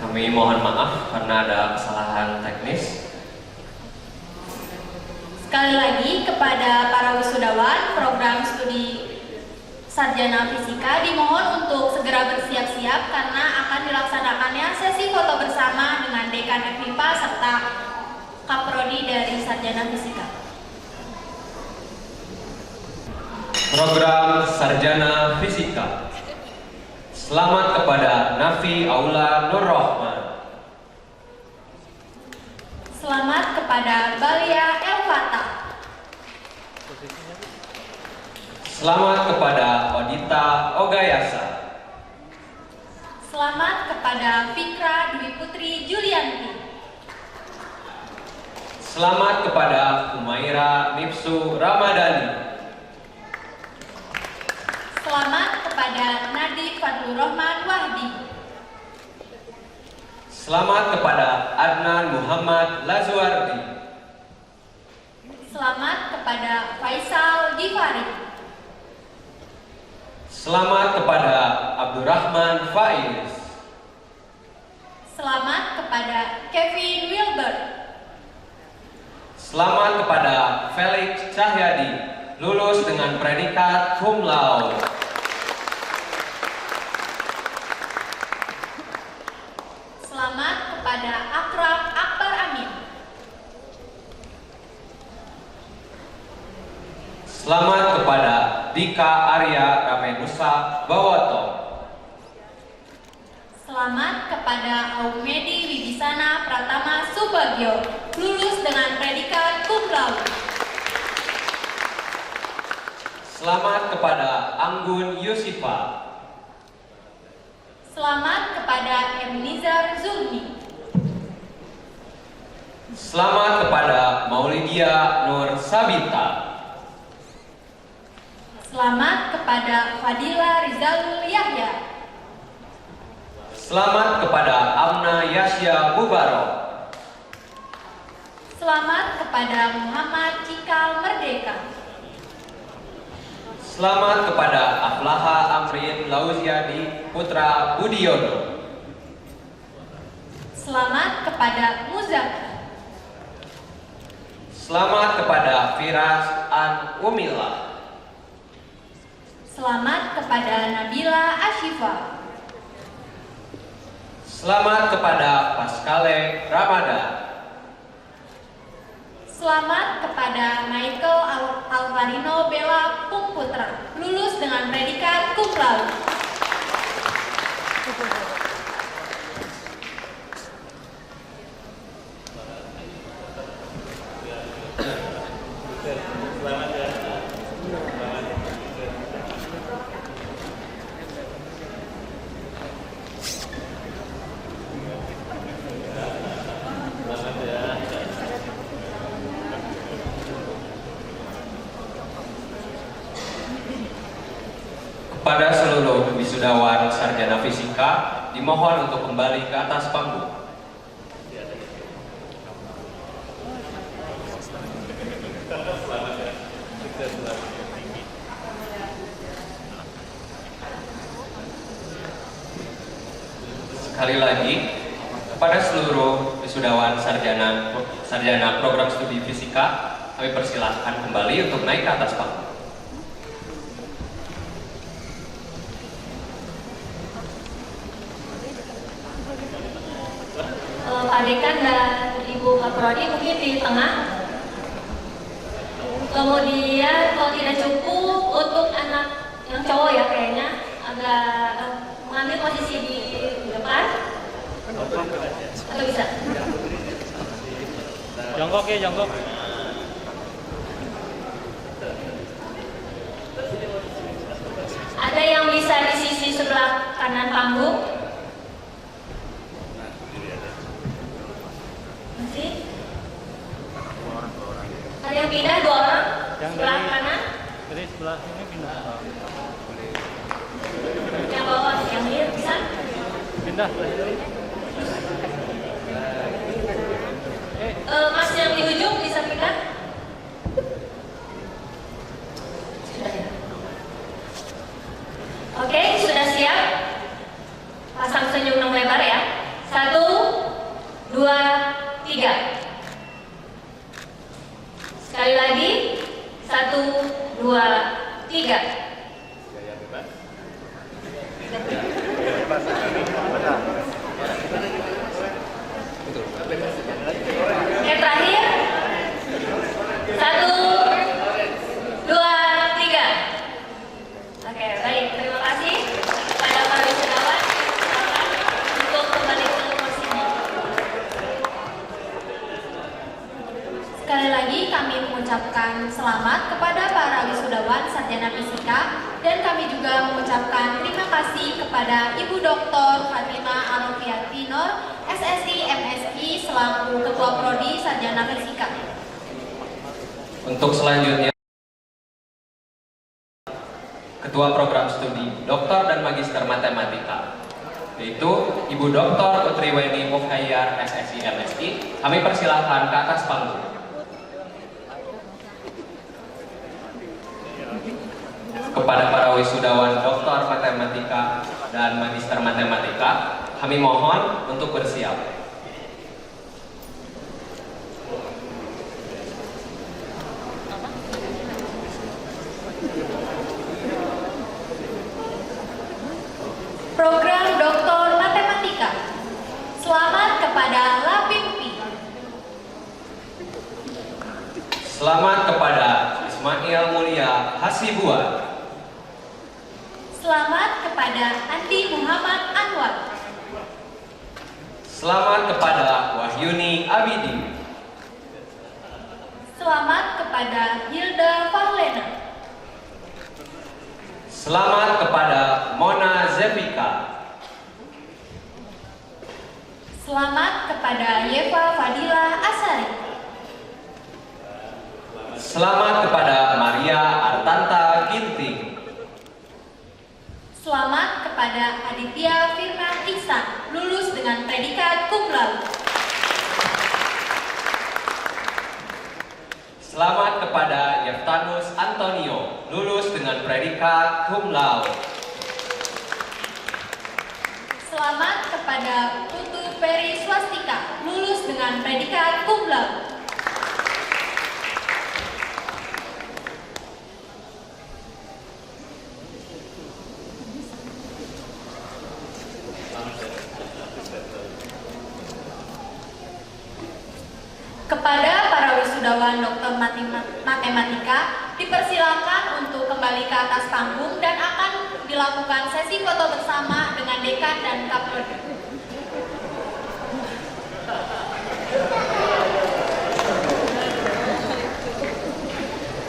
Kami mohon maaf karena ada kesalahan teknis. Sekali lagi kepada para wisudawan program studi Sarjana Fisika dimohon untuk segera bersiap-siap karena akan dilaksanakannya sesi foto bersama dengan Dekan FMIPA serta Kaprodi dari Sarjana Fisika. Program Sarjana Fisika. Selamat kepada Nafi Aula Nur Rahman. Selamat kepada Balia Elfata. Selamat kepada Odita Ogayasa. Selamat kepada Fikra Dwi Putri Julianti. Selamat kepada Umaira Nipsu Ramadhani. Selamat kepada Nadi Fadlur Rahman Wahdi. Selamat kepada Adnan Muhammad Lazuardi. Selamat kepada Faisal Gifari. Selamat kepada Abdurrahman Faiz. Selamat kepada Kevin Wilbert. Selamat kepada Felix Cahyadi. lulus dengan predikat cum laude. Selamat kepada Akram Akbar Amin. Selamat kepada Dika Arya Ramenusa Bawoto. Selamat kepada Aumedi Wibisana Pratama Subagio, lulus dengan predikat cum laude. Selamat kepada Anggun Yusifa. Selamat kepada Emnizar Zulmi. Selamat kepada Maulidia Nur Sabita. Selamat kepada Fadila Rizalul Yahya. Selamat kepada Amna Yasya Bubarok. Selamat kepada Muhammad Cikal Merdeka. Selamat kepada Aflaha Amrin Lauziadi Putra Budiono. Selamat kepada Muzaffar. Selamat kepada Firas An Umila. Selamat kepada Nabila Ashifa. Selamat kepada Pascale Ramadan. Selamat kepada Michael Alvarino Bella Pungputra, lulus dengan predikat cum laude. Kepada seluruh wisudawan sarjana fisika, dimohon untuk kembali ke atas panggung. Sekali lagi, kepada seluruh wisudawan sarjana program studi fisika, kami persilahkan kembali untuk naik ke atas panggung. Pak Dekan dan Ibu Kaprodi mungkin di tengah. Kemudian kalau tidak cukup untuk anak yang cowok ya kayaknya agak mengambil posisi di depan atau bisa? Jongkok ya, jongkok. Ada yang bisa di sisi sebelah kanan panggung? Masih? Ada yang pindah 2 orang? Yang sebelah kanan? Dari sebelah ini pindah. Yang bawah, yang ini bisa? Pindah. Mas yang di ujung bisa pindah? Sudah ya? Oke, sudah siap? Pasang senyum yang lebar ya. 1, 2, 3. Sekali lagi. 1, 2, 3. Oke, terakhir. 1, 2, 3. Oke, baik. Terima kasih kepada para wisudawan. Untuk kembali ke kursinya. Sekali lagi kami mengucapkan selamat kepada para wisudawan sarjana fisika dan kami juga mengucapkan terima kasih kepada Ibu Dr. Fatimah Arofiati Nur, SSI MSI selaku Ketua Prodi Sarjana Fisika. Untuk selanjutnya, Ketua Program Studi Doktor dan Magister Matematika, yaitu Ibu Dr. Utriweni Mukhayyar, SSI MSI. Kami persilahkan ke atas panggung. Kepada para wisudawan Doktor Matematika dan Magister Matematika, kami mohon untuk bersiap. Selamat kepada Ismail Mulia Hasibuan. Selamat kepada Andi Muhammad Anwar. Selamat kepada Wahyuni Abidi. Selamat kepada Hilda Fahlena. Selamat kepada Mona Zevika. Selamat kepada Yeva Fadila Asari. Selamat kepada Maria Artanta Ginting. Selamat kepada Aditya Firman Ihsan, lulus dengan predikat cum laude. Selamat kepada Yeftanus Antonio, lulus dengan predikat cum laude. Selamat kepada Tutu Peri Swastika, lulus dengan predikat cum laude. Kepada para wisudawan Doktor Matematika, dipersilakan untuk kembali ke atas panggung dan akan dilakukan sesi foto bersama dengan dekan dan kaprodi.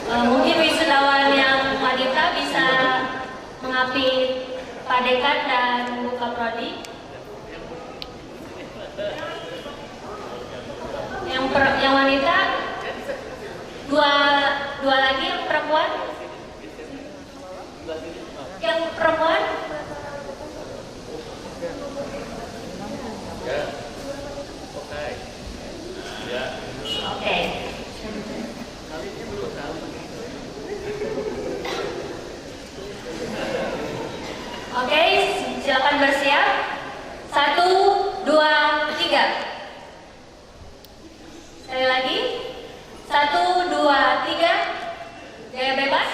Mungkin wisudawan yang wanita bisa mengapit Pak Dekan dan Bu Kaprodi. Yang wanita dua lagi, yang perempuan. Yang perempuan. Oke. Oke, silakan bersiap. 1, 2, 3. Sekali lagi, 1, 2, 3, gaya bebas.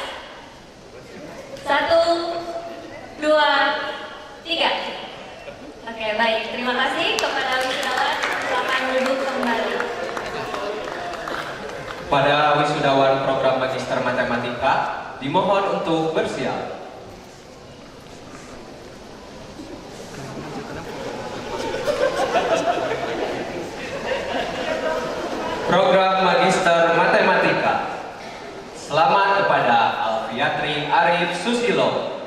1, 2, 3. Oke, baik. Terima kasih kepada wisudawan. Silakan duduk kembali. Pada wisudawan program Magister Matematika, dimohon untuk bersiap. Program Magister Matematika. Selamat kepada Alfiatri Arif Susilo.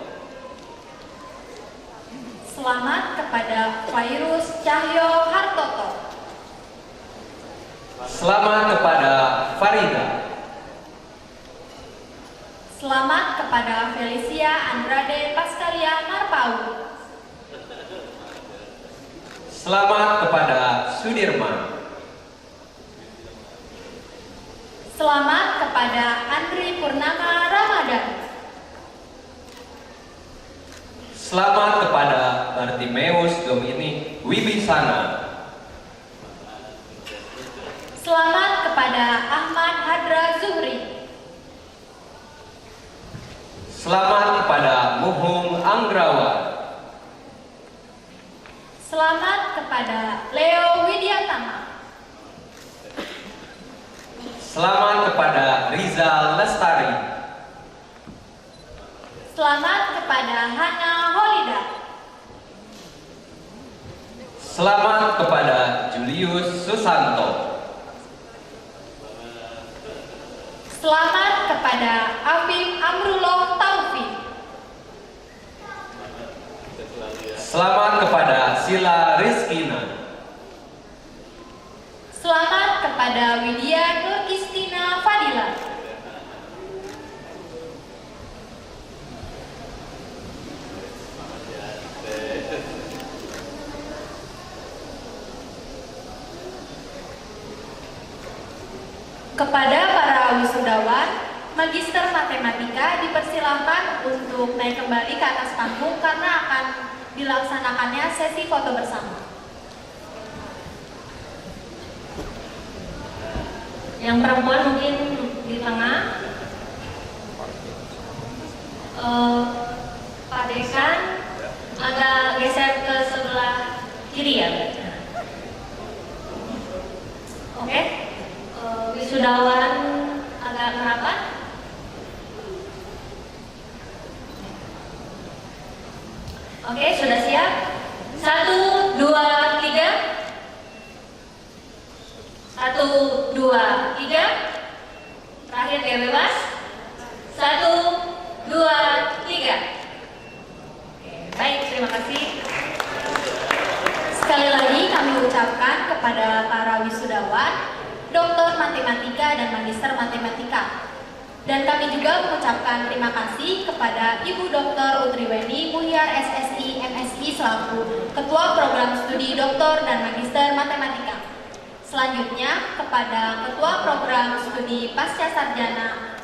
Selamat kepada Fairuz Cahyo Hartoto. Selamat kepada Farida. Selamat kepada Felicia Andrade Pascalia Marpau. Selamat kepada Sudirman. Selamat kepada Andri Purnama Ramadan. Selamat kepada Bartimeus Dominik Wibisana. Selamat kepada Ahmad Hadra Zuhri. Selamat kepada Muhum Anggrawan. Selamat kepada Leo Widiatama. Selamat kepada Rizal Lestari. Selamat kepada Hana Holida. Selamat kepada Julius Susanto. Selamat kepada Afif Amrullah Taufik. Selamat kepada Sila Rizkina. Selamat kepada Widya Nur Istina Fadila. Kepada para wisudawan Magister Matematika dipersilahkan untuk naik kembali ke atas panggung karena akan dilaksanakannya sesi foto bersama. Yang perempuan mungkin di tengah. Pak Dekan agak geser ke sebelah kiri ya. Oke. Wisudawan agak Oke, sudah siap? 1, 2, 3. 1, 2, 3. Terakhir dia bebas. 1, 2, 3. Oke, baik, terima kasih. Sekali lagi kami ucapkan kepada para wisudawan, Doktor Matematika dan Magister Matematika. Dan kami juga mengucapkan terima kasih kepada Ibu Dr. Utriweni Mulyar SSI MSI selaku Ketua Program Studi Doktor dan Magister Matematika. Selanjutnya kepada Ketua Program Studi Pasca Sarjana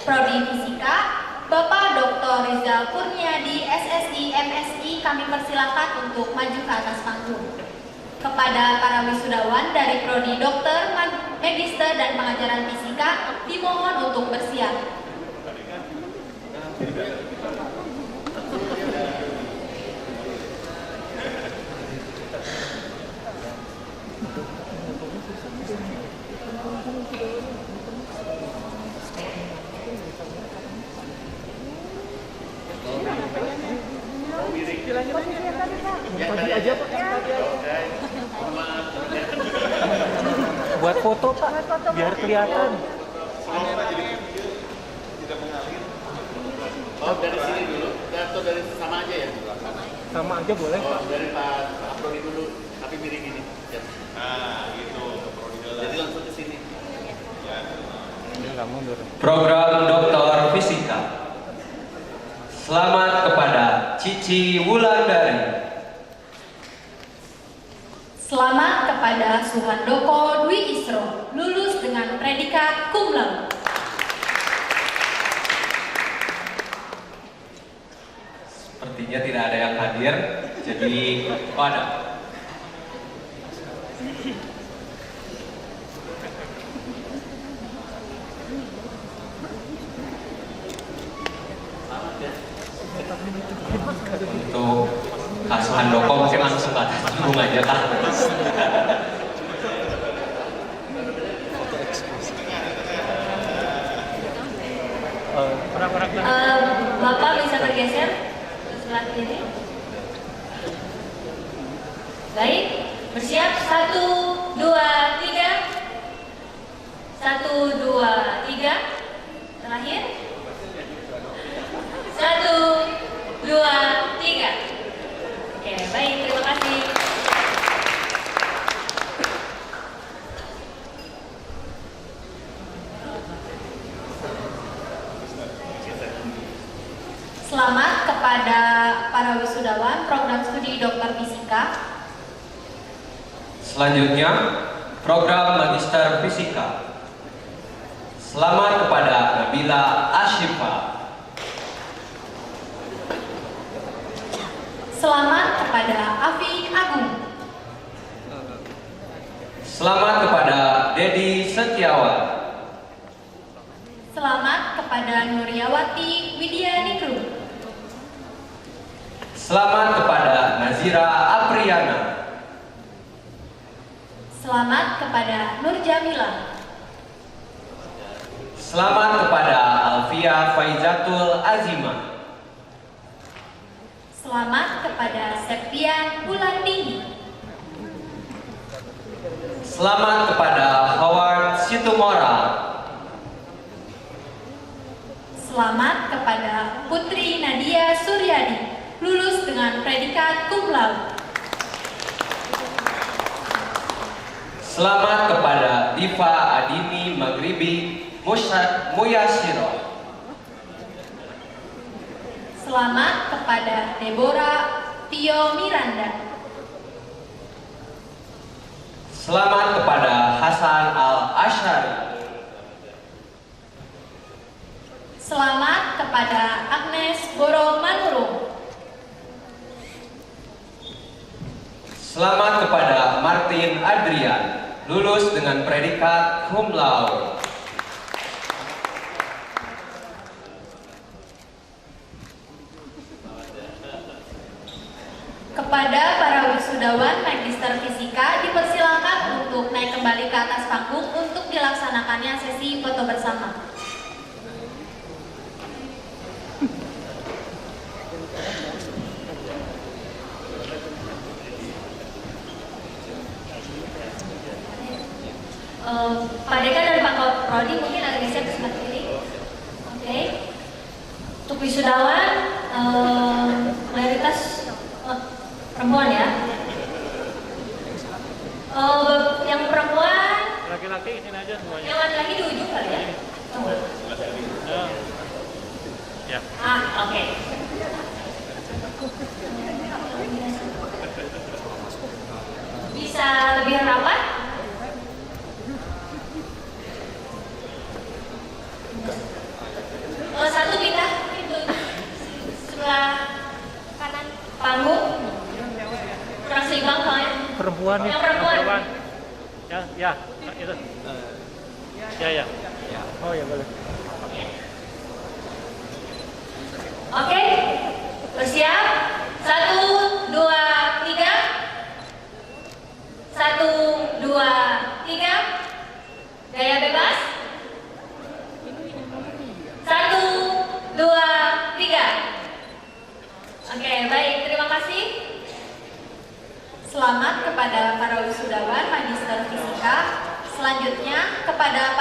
Prodi Fisika, Bapak Dr. Rizal Kurniadi SSI MSI, kami persilakan untuk maju ke atas panggung. Kepada para wisudawan dari Prodi Dokter, Magister dan Pengajaran Fisika dimohon untuk bersiap. Buat foto Pak, biar kelihatan. Oh, dari sini dulu, atau dari sama aja ya? Sama aja boleh. Oh, dari Pak Prodi dulu, tapi miring gini. Ya. Nah, gitu. Jadi langsung ke sini. Ya. Ini nggak mundur. Program Doktor Fisika. Selamat kepada Cici Wulandari. Selamat kepada Suhandoko Dwi Isro, lulus dengan predikat cum laude. Sepertinya tidak ada yang hadir, jadi ada. Untuk Kak Suhandoko mungkin langsung ke atas panggung aja Kak. Bapak bisa bergeser ke sebelah kiri. Baik, bersiap. 1, 2, 3. 1, 2, 3. Terakhir. 1, 2, 3. Oke, baik, terima kasih. Selamat kepada para wisudawan program studi Doktor Fisika. Selanjutnya, program Magister Fisika. Selamat kepada Nabila Ashifa. Selamat kepada Afiq Agung. Selamat kepada Dedi Setiawan. Selamat kepada Nuryawati Widianikru. Selamat kepada Nazira Apriana. Selamat kepada Nur Jamila. Selamat kepada Alfia Faizatul Azimah. Selamat kepada Septian Wulandini. Selamat kepada Howard Situmora. Selamat kepada Putri Nadia Suryadi, lulus dengan predikat cum laude. Selamat kepada Diva Adini Maghribi Muyasiro. Selamat kepada Deborah Tio Miranda. Selamat kepada Hasan Al-Ashari. Selamat kepada Agnes Boro Manurung. Selamat kepada Martin Adrian, lulus dengan predikat cum laude. Kepada para wisudawan Magister Fisika dipersilakan untuk naik kembali ke atas panggung untuk dilaksanakannya sesi foto bersama. Pak Dekan dan Pak Prodi mungkin agak geser ke sebelah kiri. Oke. Untuk wisudawan mayoritas perempuan ya. Yang perempuan Laki-laki ini aja semuanya. yang laki-laki di ujung kali ya. Ya. Oke. Bisa lebih rapat? Satu pindah pintu sebelah kanan panggung. Kurang seimbang soalnya. Perempuan nih. Yang perempuan. Ya, itu. Ya. Oh ya boleh. Oke, bersiap. 1, 2, 3. 1, 2, 3. Gaya bebas. 1, 2, 3. Oke, baik. Terima kasih. Selamat kepada para wisudawan Magister Fisika. Selanjutnya kepada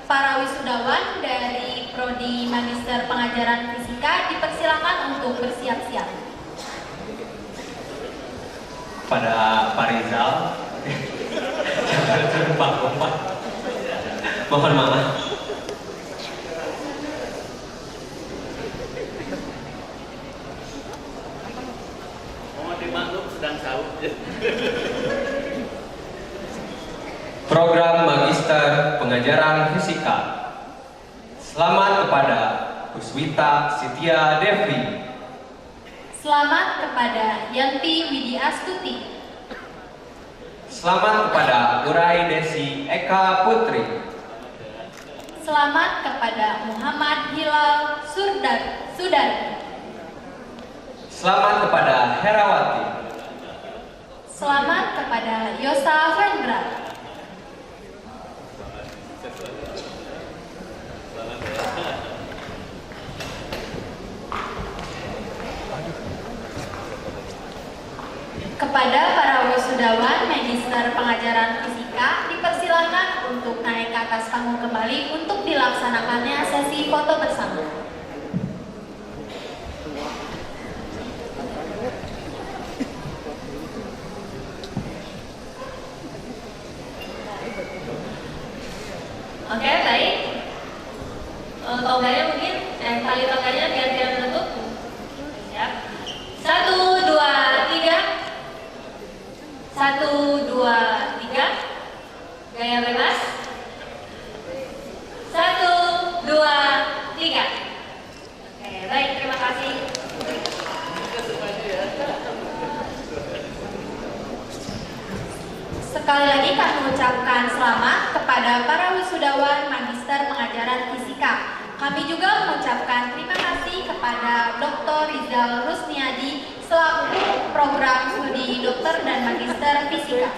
para wisudawan dari Prodi Magister Pengajaran Fisika dipersilakan untuk bersiap-siap. Pada Pak Rizal, mohon maaf. Mohon dimaklum sedang sahur. Program Magister Pengajaran Fisika. Selamat kepada Puswita Sitya Devi. Selamat kepada Yanti Widyastuti. Selamat kepada Urai Desi Eka Putri. Selamat kepada Muhammad Hilal Sudari. Selamat kepada Herawati. Selamat kepada Yosa Vendra. Kepada para wisudawan Magister Pengajaran Fisika dipersilakan untuk naik ke atas panggung kembali untuk dilaksanakannya sesi foto bersama. Oke, baik. Tongganya mungkin, tali tongganya biar menutup. Siap. 1, 2, 3. 1, 2, 3. Gaya bebas. 1, 2, 3. Oke, baik, terima kasih. Sekali lagi kami mengucapkan selamat kepada para wisudawan Magister Pengajaran Fisika. Kami juga mengucapkan terima kasih kepada Dr. Rizal Rusniadi selaku program studi dokter dan magister fisika.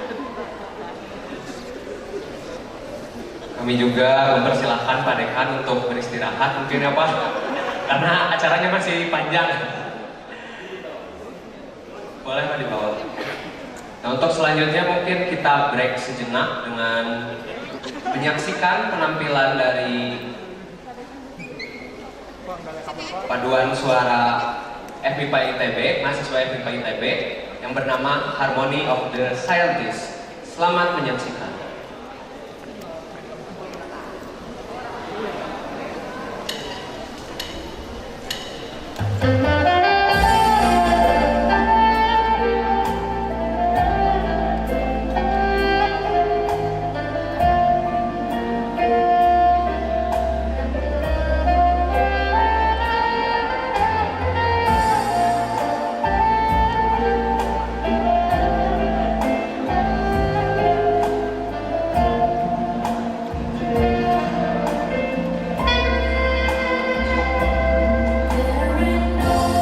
Kami juga mempersilahkan Pak Dekan untuk beristirahat mungkin ya Pak, karena acaranya masih panjang. Boleh Pak dibawa. Nah, untuk selanjutnya mungkin kita break sejenak dengan menyaksikan penampilan dari paduan suara FMIPA ITB, mahasiswa FMIPA ITB yang bernama Harmony of the Scientists. Selamat menyaksikan. There ain't no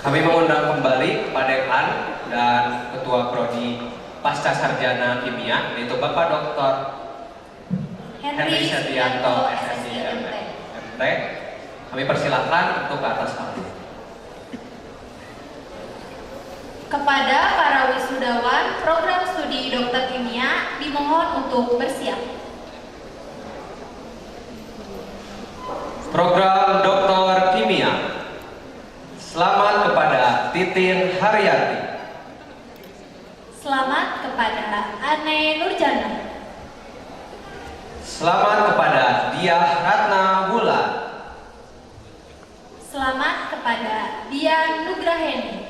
Kami mengundang kembali Pak Dekan dan Ketua Prodi Pasca Sarjana Kimia, yaitu Bapak Dr. Henry Setianto, SSI MT. Kami persilakan untuk ke atas panggung. Kepada para wisudawan program studi dokter kimia dimohon untuk bersiap. Program Doktor Kimia. Selamat kepada Titin Haryati. Selamat kepada Ane Nurjana. Selamat kepada Diah Ratna Wulan. Selamat kepada Dian Nugraheni.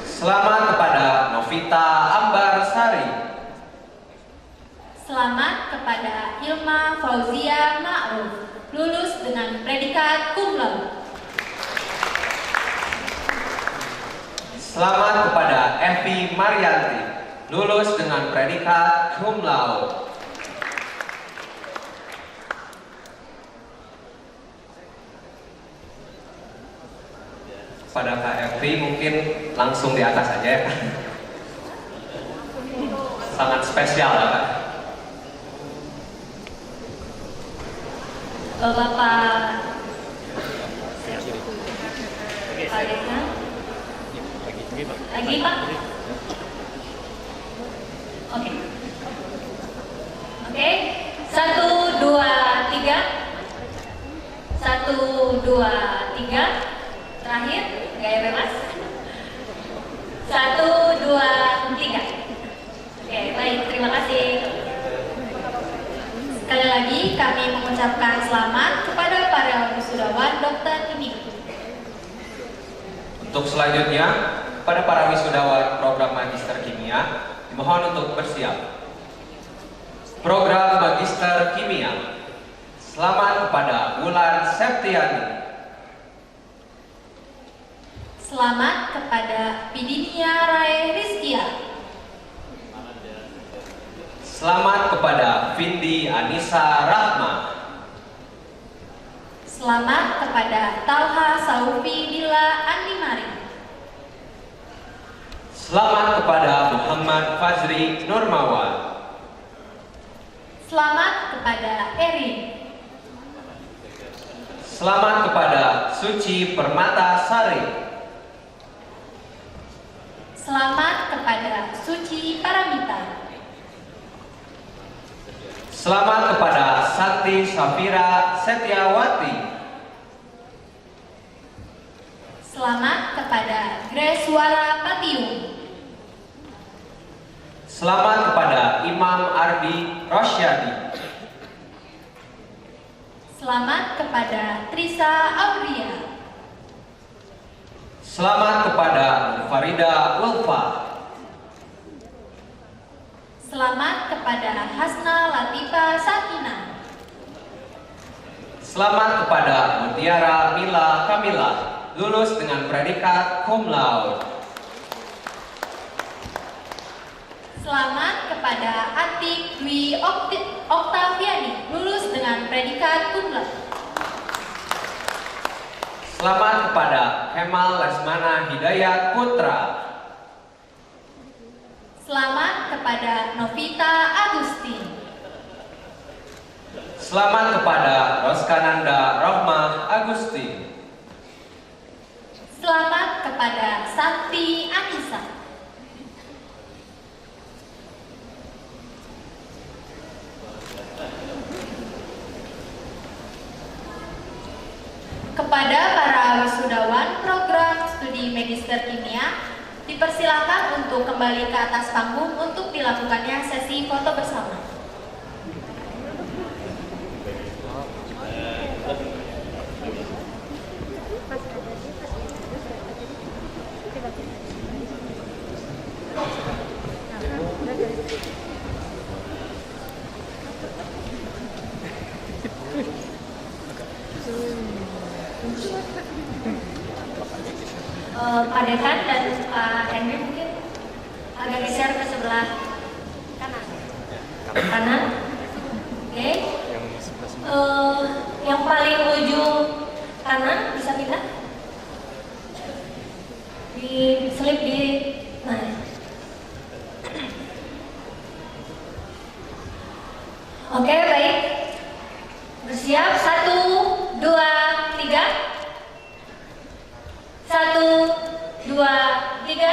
Selamat kepada Novita Ambarsari. Selamat kepada Ilma Fauzia Ma'ruf, lulus dengan predikat cum laude. Selamat kepada Evi Marianti, lulus dengan predikat cum laude. Pada Kak Evi mungkin langsung di atas aja ya. Sangat spesial ya Kak. Bapak Alena. Lagi Pak? Oke. Oke. 1, 2, 3. 1, 2, 3. Terakhir, gaya bebas. 1, 2, 3. Oke, baik. Terima kasih. Sekali lagi kami mengucapkan selamat kepada para wisudawan dokter kimia. Untuk selanjutnya, pada para wisudawan program Magister Kimia, dimohon untuk bersiap. Program Magister Kimia. Selamat kepada Wulan Septiani. Selamat kepada Pidinia Rai Rizkia. Selamat kepada Vindi Anissa Rahma. Selamat kepada Talha Saufi Dila Andimari. Selamat kepada Muhammad Fazri Nurmawan. Selamat kepada Erin. Selamat kepada Suci Permata Sari. Selamat kepada Suci Paramita. Selamat kepada Santi Safira Setiawati. Selamat kepada Greswara Patiung. Selamat kepada Imam Ardi Rosyadi. Selamat kepada Trisa Auria. Selamat kepada Farida Ulfa. Selamat kepada Hasna Latifa Sakina. Selamat kepada Mutiara Mila Kamila, lulus dengan predikat cum laude. Selamat kepada Atik Dwi Oktaviani, lulus dengan predikat cum laude. Selamat kepada Kemal Lesmana Hidayat Putra. Selamat kepada Novita Agustin. Selamat kepada Roskananda Rohmah Agustin. Selamat kepada Santi Anissa. Kepada para wisudawan program studi Magister Kimia, dipersilakan untuk kembali ke atas panggung untuk dilakukannya sesi foto bersama. Pak Dekan dan Pak Henry mungkin agak geser ke sebelah kanan. Kanan, oke. Yang paling ujung kanan bisa pindah. diselip di Oke, baik. Bersiap, 1, 2, 3. 1, 2, 3.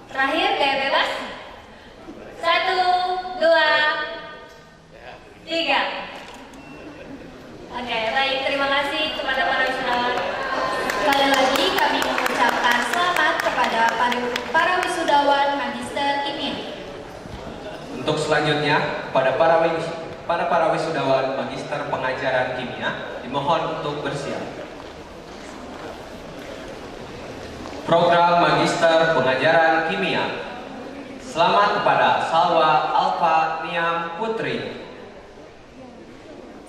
Terakhir, gaya bebas. 1, 2, 3. Oke, baik. Terima kasih kepada para wisudawan. Sekali lagi kami mengucapkan selamat kepada para wisudawan Magister Kimia. Untuk selanjutnya, pada para wisudawan Magister Pengajaran Kimia, dimohon untuk bersiap. Program Magister Pengajaran Kimia. Selamat kepada Salwa Alfa Niam Putri.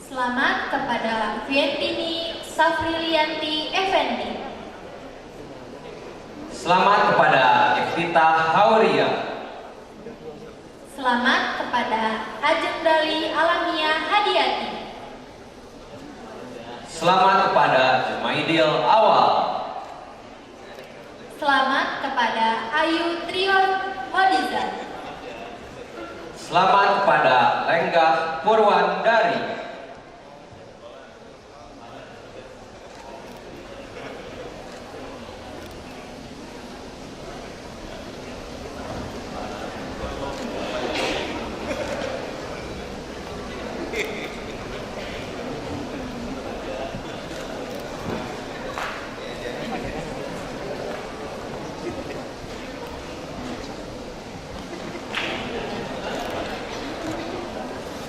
Selamat kepada Fientini Safrilianti Effendi. Selamat kepada Evita Hauria. Selamat kepada Ajeng Dali Alamia Hadiati. Selamat kepada Jumaidil Awal. Selamat kepada Ayu Trion Hodizan. Selamat kepada Lenggah Purwandari.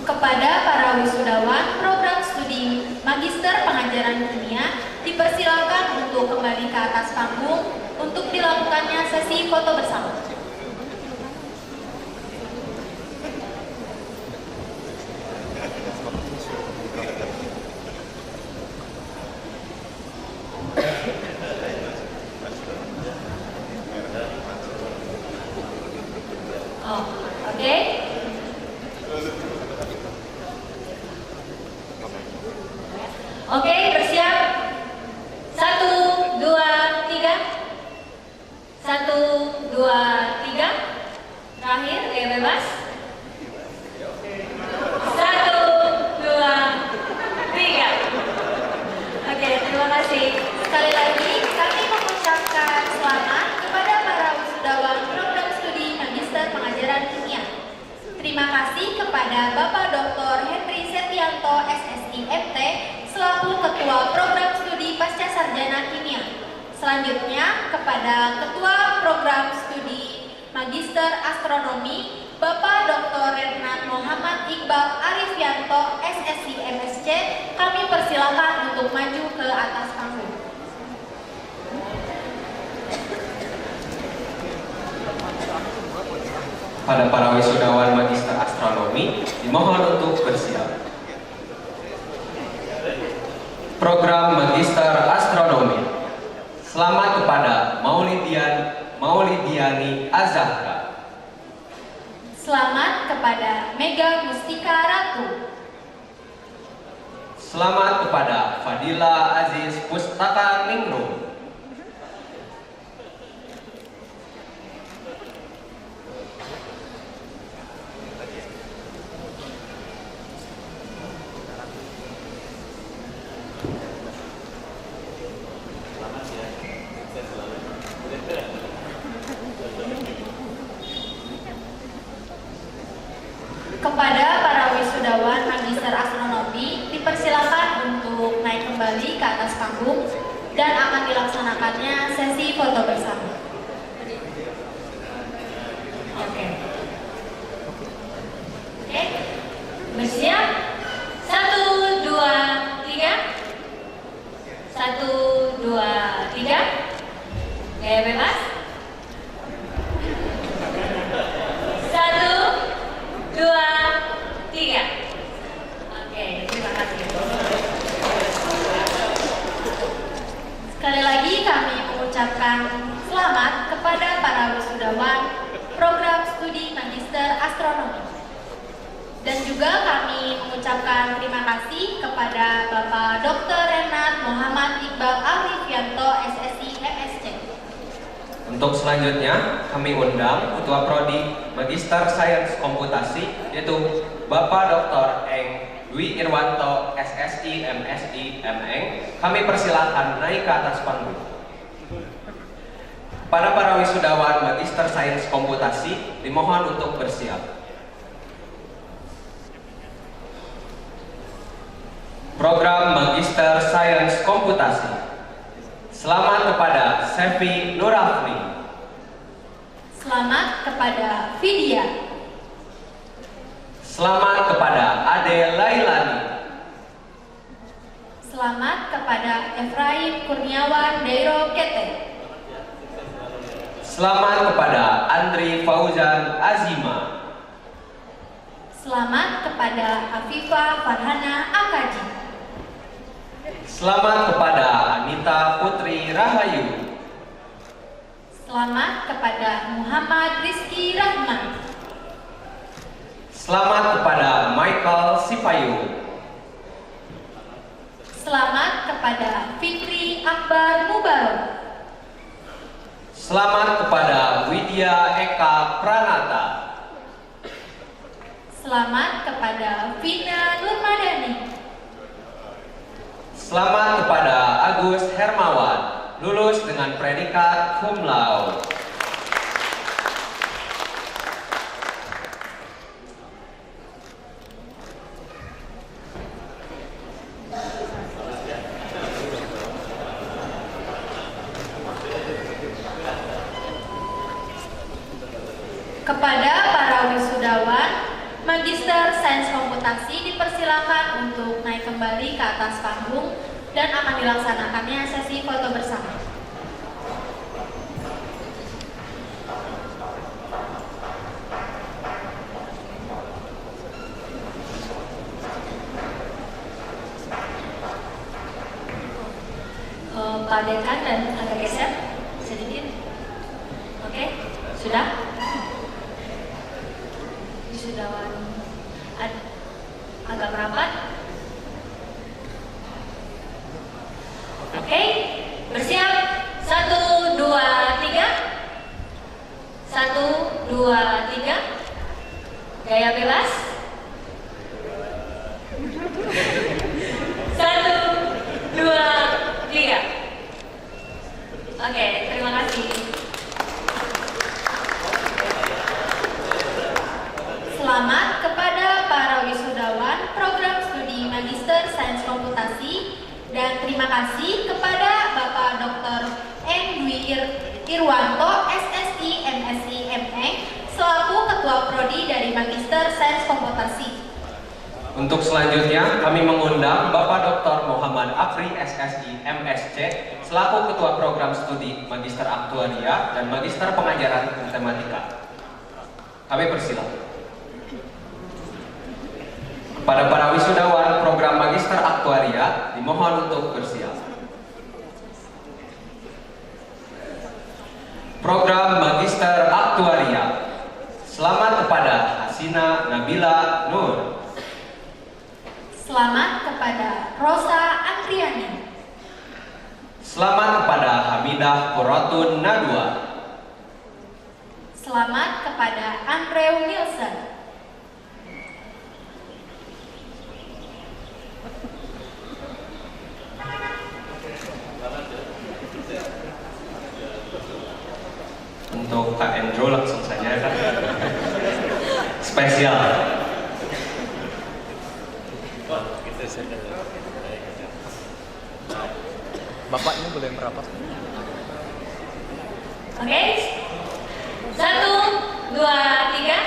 Kepada para wisudawan program studi Magister Pengajaran Kimia, dipersilakan untuk kembali ke atas panggung untuk dilakukannya sesi foto bersama. Oh, oke. Oke, bersiap. 1, 2, 3. 1, 2, 3. Terakhir, gaya bebas. 1, 2, 3. Oke, terima kasih. Sekali lagi, kami mengucapkan selamat kepada para wisudawan program studi Magister Pengajaran Kimia. Terima kasih kepada Bapak Dr. Henry Setianto, SSI MT, selaku Ketua Program Studi Pasca Sarjana Kimia. Selanjutnya kepada Ketua Program Studi Magister Astronomi, Bapak Dr. Renat Muhammad Iqbal Arifianto, SSI MSC, kami persilakan untuk maju ke atas panggung. Pada para wisudawan Magister Astronomi, dimohon untuk bersiap. Program Magister Astronomi. Selamat kepada Maulidiani Azahra. Selamat kepada Mega Mustika Ratu. Selamat kepada Fadila Aziz Pustaka Ningrum. Kepada para wisudawan Magister Astronomi, dipersilakan untuk naik kembali ke atas panggung dan akan dilaksanakannya sesi foto bersama. Oke. Bersiap. 1, 2, 3. 1, 2, 3. Gaya bebas. 1, 2, 3. Oke, terima kasih. Sekali lagi kami mengucapkan selamat kepada para wisudawan program studi Magister Astronomi. Dan juga kami mengucapkan terima kasih kepada Bapak Dr. Renat Muhammad Iqbal Arifianto, SSI MSC. Untuk selanjutnya kami undang Ketua Prodi Magister Sains Komputasi yaitu Bapak Dr. Eng Dwi Irwanto SSI MSI MN. Kami persilakan naik ke atas panggung. Pada para wisudawan Magister Sains Komputasi dimohon untuk bersiap. Program Magister Sains Komputasi. Selamat kepada Sevi Nurafni. Selamat kepada Vidya. Selamat kepada Ade Lailani. Selamat kepada Efraim Kurniawan Dairo Kete. Selamat kepada Andri Fauzan Azima. Selamat kepada Afifah Farhana Akaji. Selamat kepada Anita Putri Rahayu. Selamat kepada Muhammad Rizky Rahman. Selamat kepada Michael Sipayu. Selamat kepada Fikri Akbar Mubarok. Selamat kepada Widya Eka Pranata. Selamat kepada Vina Nurmadani. Selamat kepada Agus Hermawan, lulus dengan predikat cum laude. Kepada para wisudawan Magister Sains Komputasi dipersilakan untuk naik kembali ke atas panggung dan akan dilaksanakannya sesi foto bersama. Pak Dekan dan agak geser sedikit. Oke, sudah? Wisudawan agak merapat. Oke, bersiap. 1, 2, 3. 1, 2, 3. Gaya bebas. 1, 2, 3. Oke, terima kasih. Selamat kepada para wisudawan program studi Magister Sains Komputasi dan terima kasih kepada Bapak Dr. Eng Dwi Irwanto SSI MSI MN selaku Ketua Prodi dari Magister Sains Komputasi. Untuk selanjutnya kami mengundang Bapak Dr. Muhammad Afri SSI MSC selaku Ketua Program Studi Magister Aktuaria dan Magister Pengajaran Matematika. Kami persilakan. Pada para wisudawan program Magister Aktuaria dimohon untuk bersiap. Program Magister Aktuaria. Selamat kepada Hasina Nabila Nur. Selamat kepada Rosa Andriani. Selamat kepada Hamidah Quratun Nadwa. Selamat kepada Andrew Nielsen. Untuk Kak Andrew langsung saja kan. Spesial. Bapaknya boleh merapat. Oke. 1, 2, 3.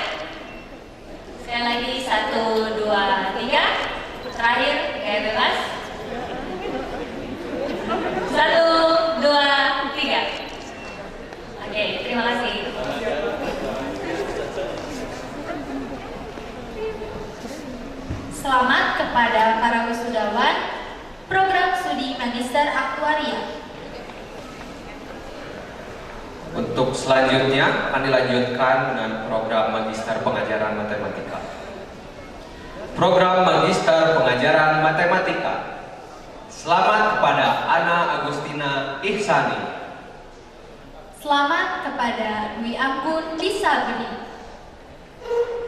Sekali lagi 1, 2, 3. Terakhir gaya bebas. 1, 2, 3. Oke, terima kasih. Selamat kepada para wisudawan program studi Magister Aktuaria. Untuk selanjutnya akan dilanjutkan dengan program Magister Pengajaran Matematika. Program Magister Pengajaran Matematika. Selamat kepada Ana Agustina Ihsani. Selamat kepada Dwi Anggun Lisa Beni.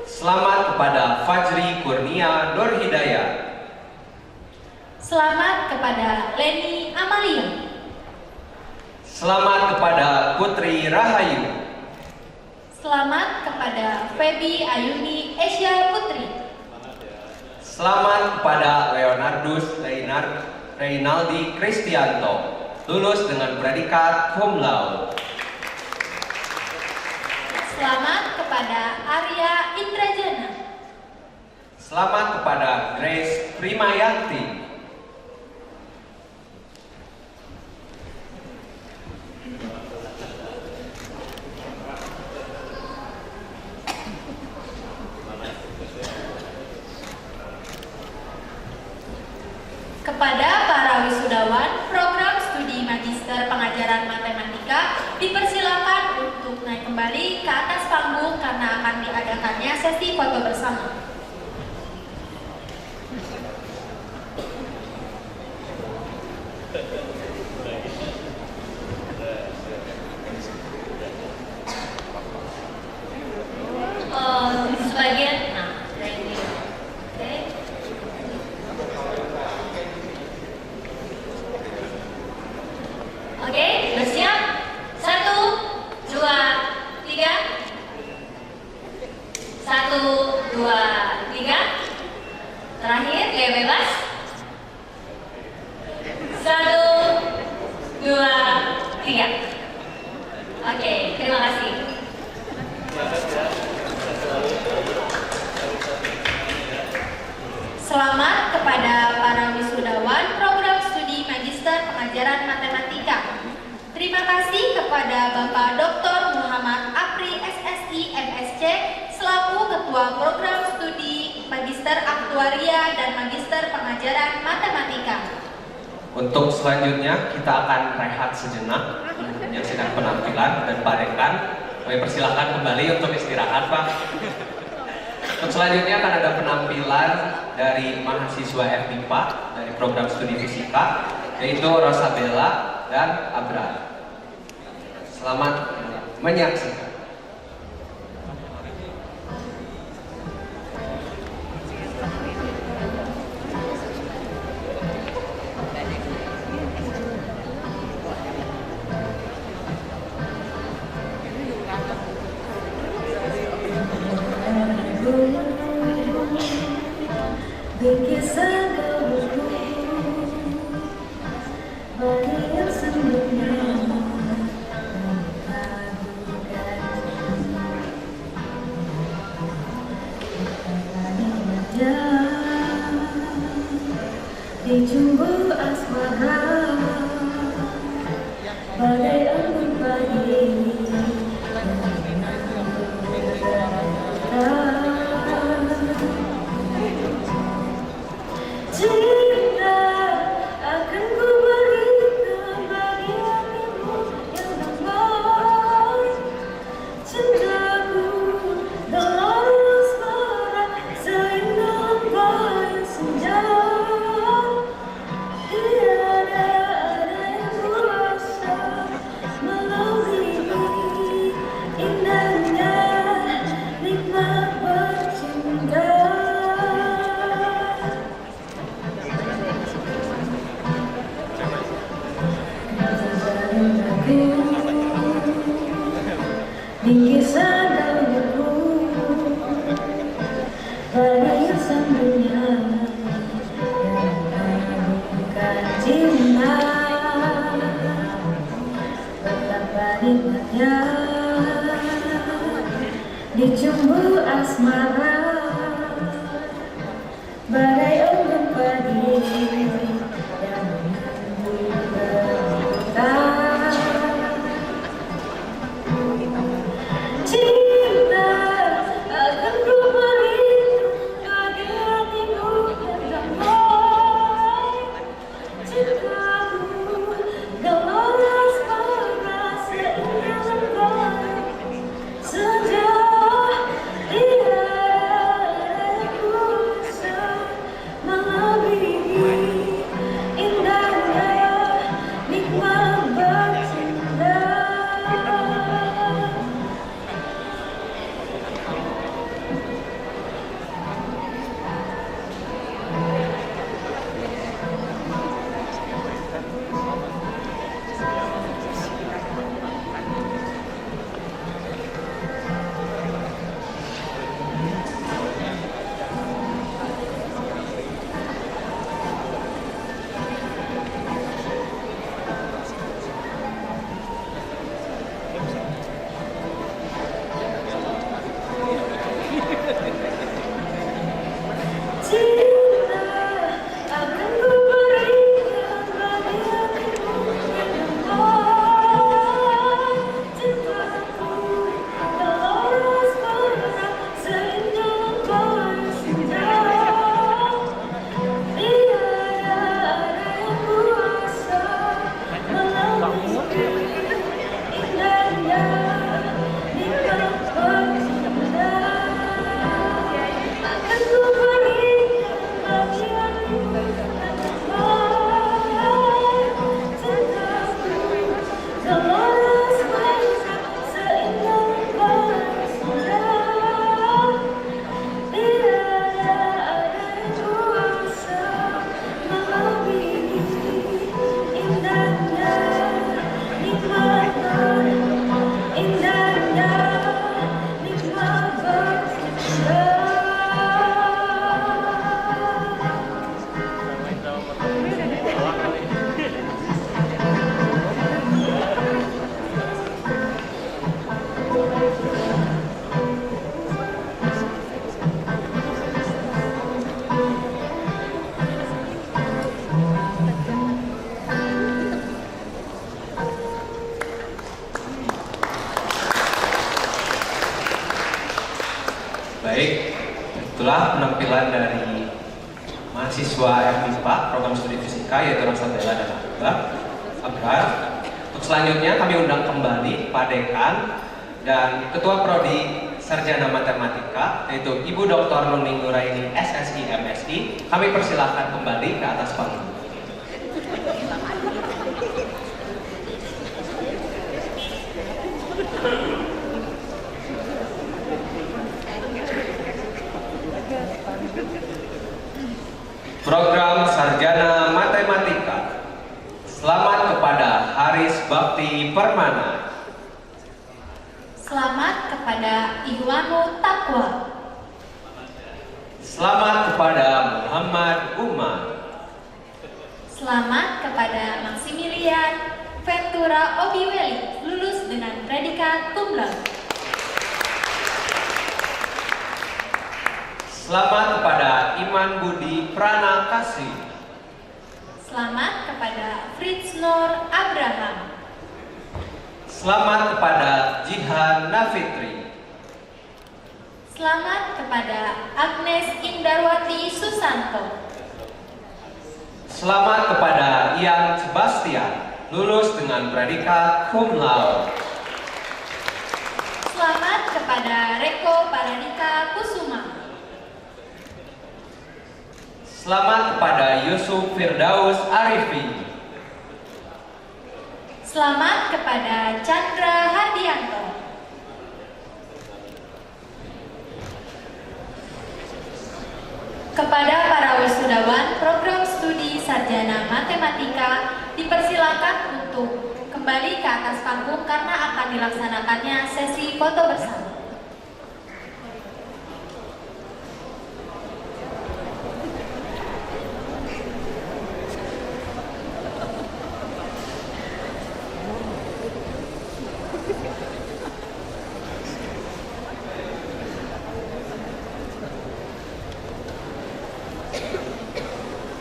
Selamat kepada Fajri Kurnia Nur Hidayat. Selamat kepada Leni Amalia. Selamat kepada Putri Rahayu. Selamat kepada Feby Ayuni Asia Putri. Selamat kepada Leonardus Reynaldi Kristianto, lulus dengan predikat cum laude. Selamat kepada Arya Indrajana. Selamat kepada Grace Primayanti. Kepada para wisudawan program studi Magister Pengajaran Matematika dipersilakan untuk naik kembali ke atas panggung karena akan diadakannya sesi foto bersama. Sebagian, Oke, bersiap? 1, 2, 3. 1, 2, 3. Terakhir, gaya bebas. 1, 2, 3. Oke, terima kasih. Selamat kepada para wisudawan program studi Magister Pengajaran Matematika. Terima kasih kepada Bapak Dr. Muhammad Apri SSI MSc selaku Ketua Program Studi Magister Aktuaria dan Magister Pengajaran Matematika. Untuk selanjutnya kita akan rehat sejenak untuk menyaksikan penampilan dan Pak Dekan. Kami persilahkan kembali untuk istirahat, Pak. Untuk selanjutnya akan ada penampilan dari mahasiswa FMIPA dari program studi fisika, yaitu Rosabella dan Abra. Selamat menyaksikan. Dijumbu asmara badai angin pagi cinta akan ku berikan bagi hatimu yang nampak cintaku dalam asmara seindah bayi senja. Dijumbu asmara badai embun pagi yang berduka cinta akan ku berikan bagi hatimu yang damai cintamu dalam asmara seindah bayi senja. Tiada yang bisa melebihi perwakilan dari mahasiswa FMIPA program studi fisika yaitu Rasabella dan Abrar. Untuk selanjutnya kami undang kembali Pak Dekan dan Ketua Prodi Sarjana Matematika yaitu Ibu Dr. Nuning Nuraini SSI MSI. Kami persilahkan kembali ke atas panggung. Program Sarjana Matematika. Selamat kepada Haris Bakti Permana. Selamat kepada Ihwanu Takwa. Selamat kepada Muhammad Umar. Selamat kepada Maximilian Ventura Obiweli, lulus dengan predikat cum laude. Selamat kepada Iman Budi Pranakasih. Selamat kepada Fritz Nur Abraham. Selamat kepada Jihan Nafitri. Selamat kepada Agnes Indarwati Susanto. Selamat kepada Ian Sebastian, lulus dengan predikat cum laude. Selamat kepada Reko Paradika Kusuma. Selamat kepada Yusuf Firdaus Arifin. Selamat kepada Chandra Hardianto. Kepada para wisudawan program studi Sarjana Matematika dipersilakan untuk kembali ke atas panggung karena akan dilaksanakannya sesi foto bersama.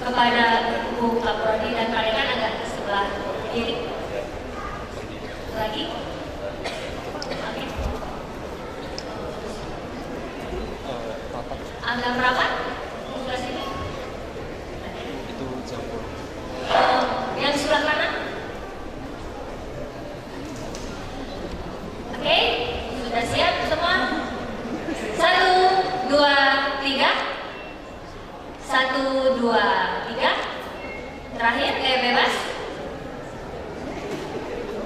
Kepada Ibu Kaprodi dan Pak Dekan agak ke sebelah kiri lagi. Oke. Agak merapat sebelah sini. Itu campur. Yang sebelah kanan. Oke, sudah siap semua? 1, 2, 3. 1, 2, 3. Terakhir, bebas.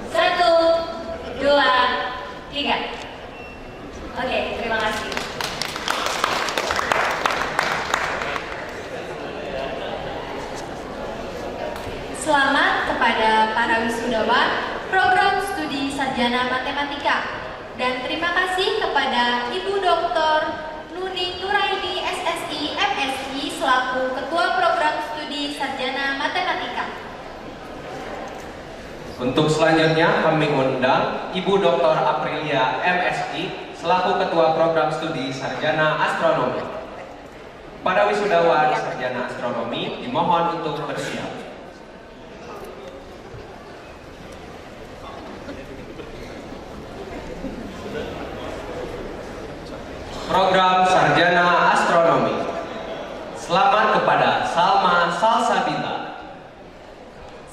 1, 2, 3. Oke, terima kasih. Selamat kepada para wisudawan program studi Sarjana Matematika dan terima kasih kepada Ibu Dr. Nuning Nuraini SSI MSI selaku Ketua Program Studi Sarjana Matematika. Untuk selanjutnya kami undang Ibu Dr. Aprilia MSI selaku Ketua Program Studi Sarjana Astronomi. Para wisudawan Sarjana Astronomi dimohon untuk bersiap. Program Sarjana Astronomi. Selamat kepada Salma Salsabila.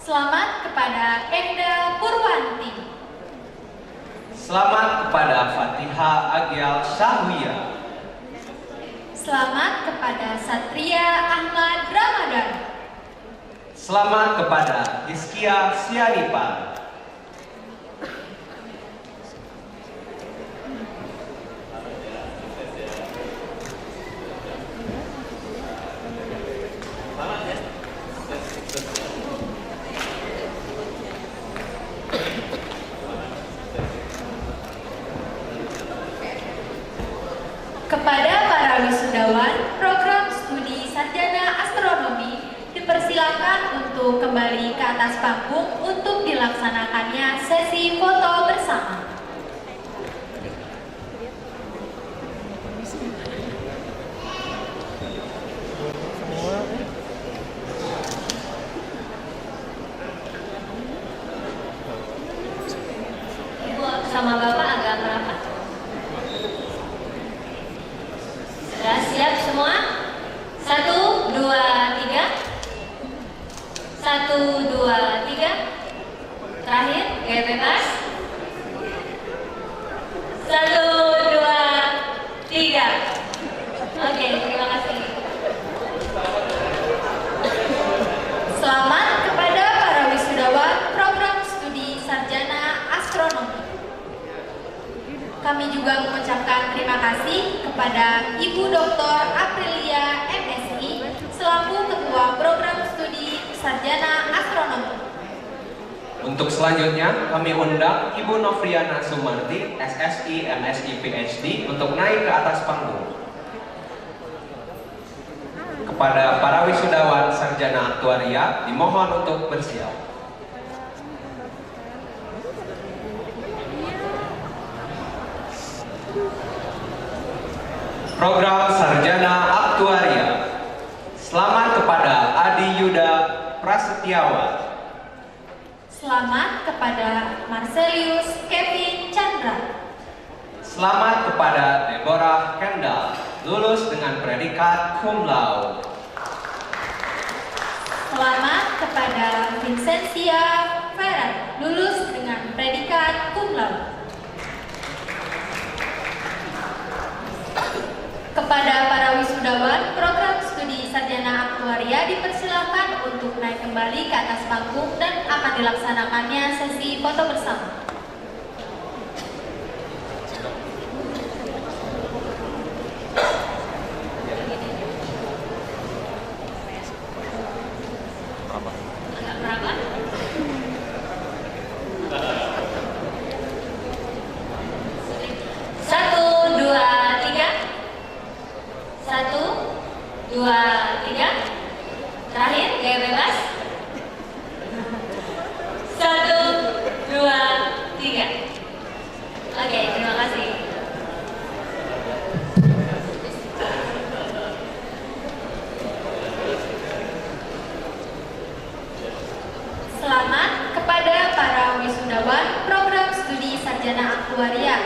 Selamat kepada Enda Purwanti. Selamat kepada Fatihah Agyal Syahwiyah. Selamat kepada Satria Ahmad Ramadan. Selamat kepada Hizkia Sianipa. Kepada para wisudawan program studi Sarjana Astronomi dipersilakan untuk kembali ke atas panggung untuk dilaksanakannya sesi foto bersama. Ibu sama Bapak agak merapat. Sudah siap semua? kepada Ibu Dr. Aprilia MSI selaku Ketua Program Studi Sarjana Astronomi. Untuk selanjutnya kami undang Ibu Novriana Sumarti, SSI, MSI, PhD untuk naik ke atas panggung. Kepada para wisudawan sarjana aktuaria dimohon untuk bersiap. Program Sarjana Aktuaria. Selamat kepada Adi Yuda Prasetyawan. Selamat kepada Marcelius Kevin Chandra. Selamat kepada Deborah Kendall, lulus dengan predikat cum laude. Selamat kepada Vincentia Ferran, lulus dengan predikat cum laude. Kepada para wisudawan program studi sarjana aktuaria dipersilakan untuk naik kembali ke atas panggung dan akan dilaksanakannya sesi foto bersama. Selamat kepada para wisudawan program studi sarjana aktuaria,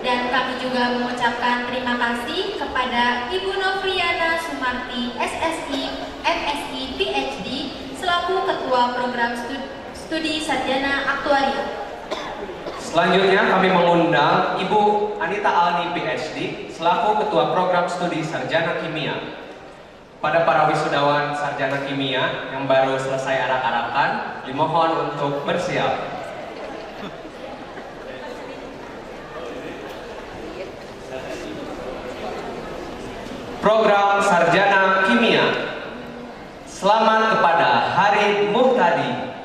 dan kami juga mengucapkan terima kasih kepada Ibu Novriana Sumarti, SSI, MSI, PhD selaku Ketua Program Studi Sarjana Aktuaria. Selanjutnya kami mengundang Ibu Anita Alni, PhD selaku Ketua Program Studi Sarjana Kimia. Pada para wisudawan sarjana kimia yang baru selesai arak-arakan, dimohon untuk bersiap. Program Sarjana Kimia. Selamat kepada Hari Muhtadi.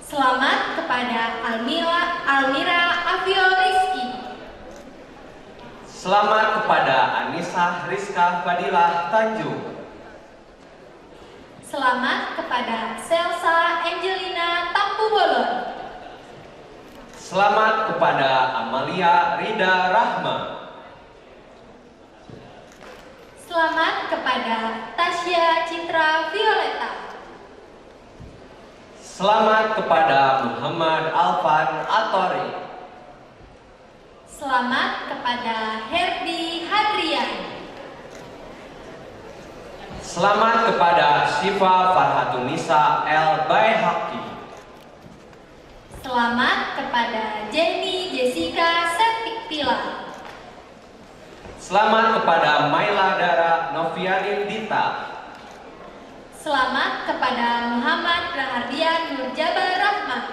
Selamat kepada Almira Avio Rizky. Selamat kepada Anissa Rizka Fadilah Tanjung. Selamat kepada Selsa Angelina Tampu Bolon. Selamat kepada Amalia Rida Rahma. Selamat kepada Tasya Citra Violeta. Selamat kepada Muhammad Alfan Atori. Selamat kepada Herdi Hadrian. Selamat kepada Syifa Farhatunisa El Baihaqi. Selamat kepada Jenny Jessica Septik Pila. Selamat kepada Maila Dara Novianin Dita. Selamat kepada Muhammad Rahardian Nurjabar Rahman.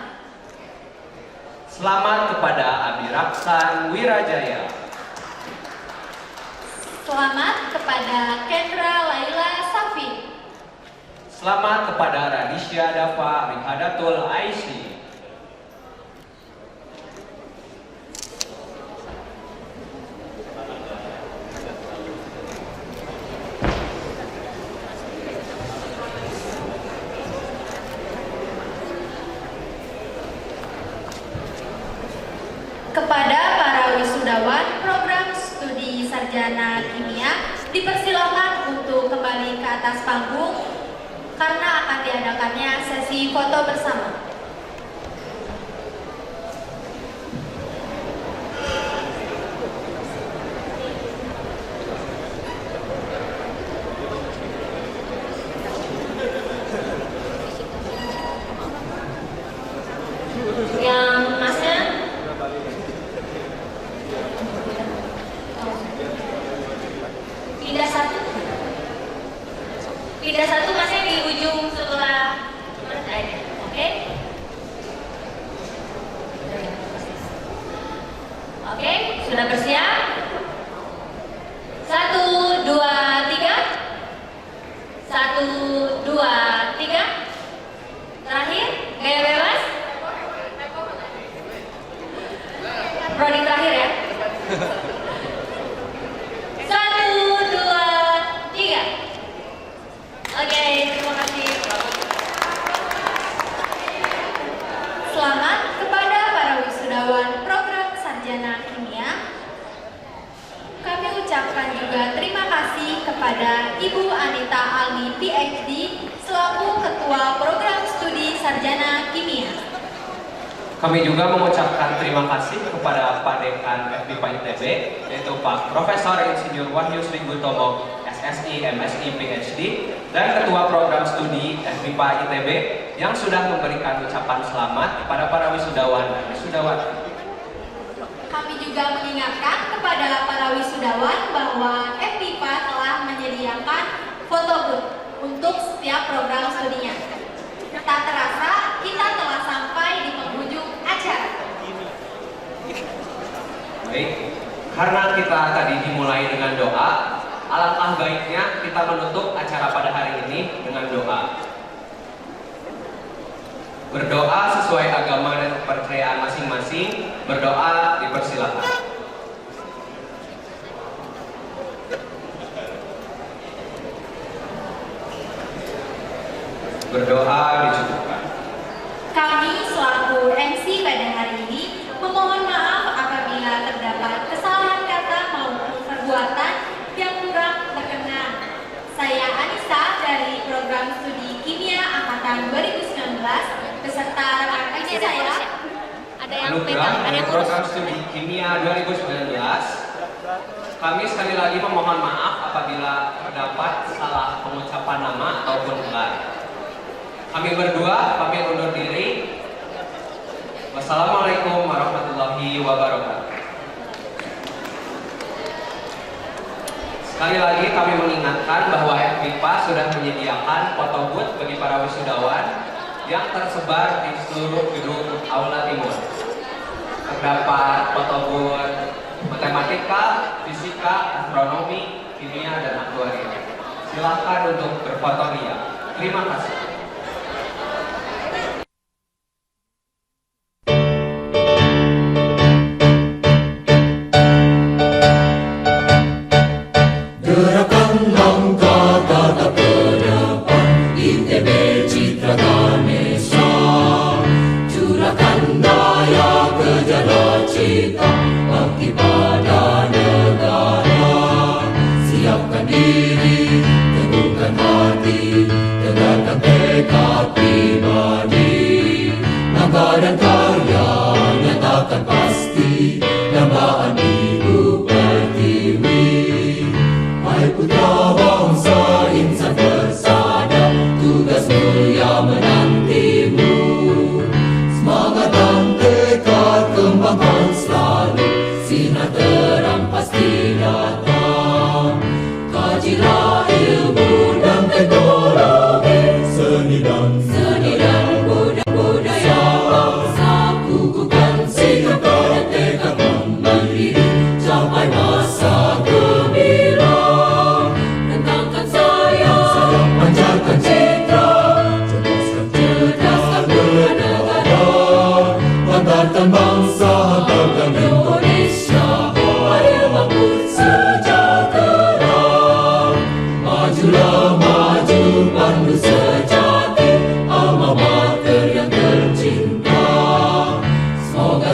Selamat kepada Abi Raksan Wirajaya. Selamat kepada Kendra Laila Safi. Selamat kepada Radisya Dafa Rihadatul Aisy. Kepada para wisudawan program studi sarjana kimia dipersilakan untuk kembali ke atas panggung karena akan diadakannya sesi foto bersama. Yang masnya pindah satu masnya di ujung sebelah aja, oke? Oke, sudah bersiap? Kami juga mengucapkan terima kasih kepada Pak Dekan FMIPA ITB, yaitu Pak Profesor Insinyur Wahyu Sri Gutomo, SSI, MSI, PhD, dan Ketua Program Studi FMIPA ITB yang sudah memberikan ucapan selamat kepada para wisudawan dan wisudawati. Kami juga mengingatkan kepada para wisudawan bahwa FMIPA telah menyediakan foto booth untuk setiap program studinya. Tak terasa, kita telah sampai di penghujung acara. Baik, karena kita tadi dimulai dengan doa, alangkah baiknya kita menutup acara pada hari ini dengan doa. Berdoa sesuai agama dan kepercayaan masing-masing, berdoa dipersilakan. Berdoa dicukupkan. Kami selaku MC pada hari ini memohon maaf apabila terdapat kesalahan kata maupun perbuatan yang kurang berkenan. Saya Anissa dari Program Studi Kimia Angkatan 2019 beserta rekan kerja saya. Anugerah dari Program Studi Kimia 2019. Kami sekali lagi memohon maaf apabila terdapat salah pengucapan nama ataupun gelar. Kami berdua pamit undur diri. Wassalamualaikum warahmatullahi wabarakatuh. Sekali lagi kami mengingatkan bahwa FMIPA sudah menyediakan foto booth bagi para wisudawan yang tersebar di seluruh gedung Aula Timur. Terdapat foto booth matematika, fisika, astronomi, kimia, dan aktuaria. Silakan untuk berfoto ria. Terima kasih. Dan karya nyatakan pasti dambaan Ibu Pertiwi. Hai putra bangsa insan bersada, tugas mulia menantimu. Semangat dan tekad kembangkan selalu, sinar terang pasti datang. Kajilah ilmu dan teknologi, seni dan budaya. Kukuhkan sikap dan tekad mandiri, capai masa gemilang. Rentangkan sayap, pancarkan citra, cerdaskan negara. Hantarkan bangsa, hantarkan Indonesia, ayo bangkit sejahtera. Majulah maju, pandu sejati, alma mater yang tercinta. Semoga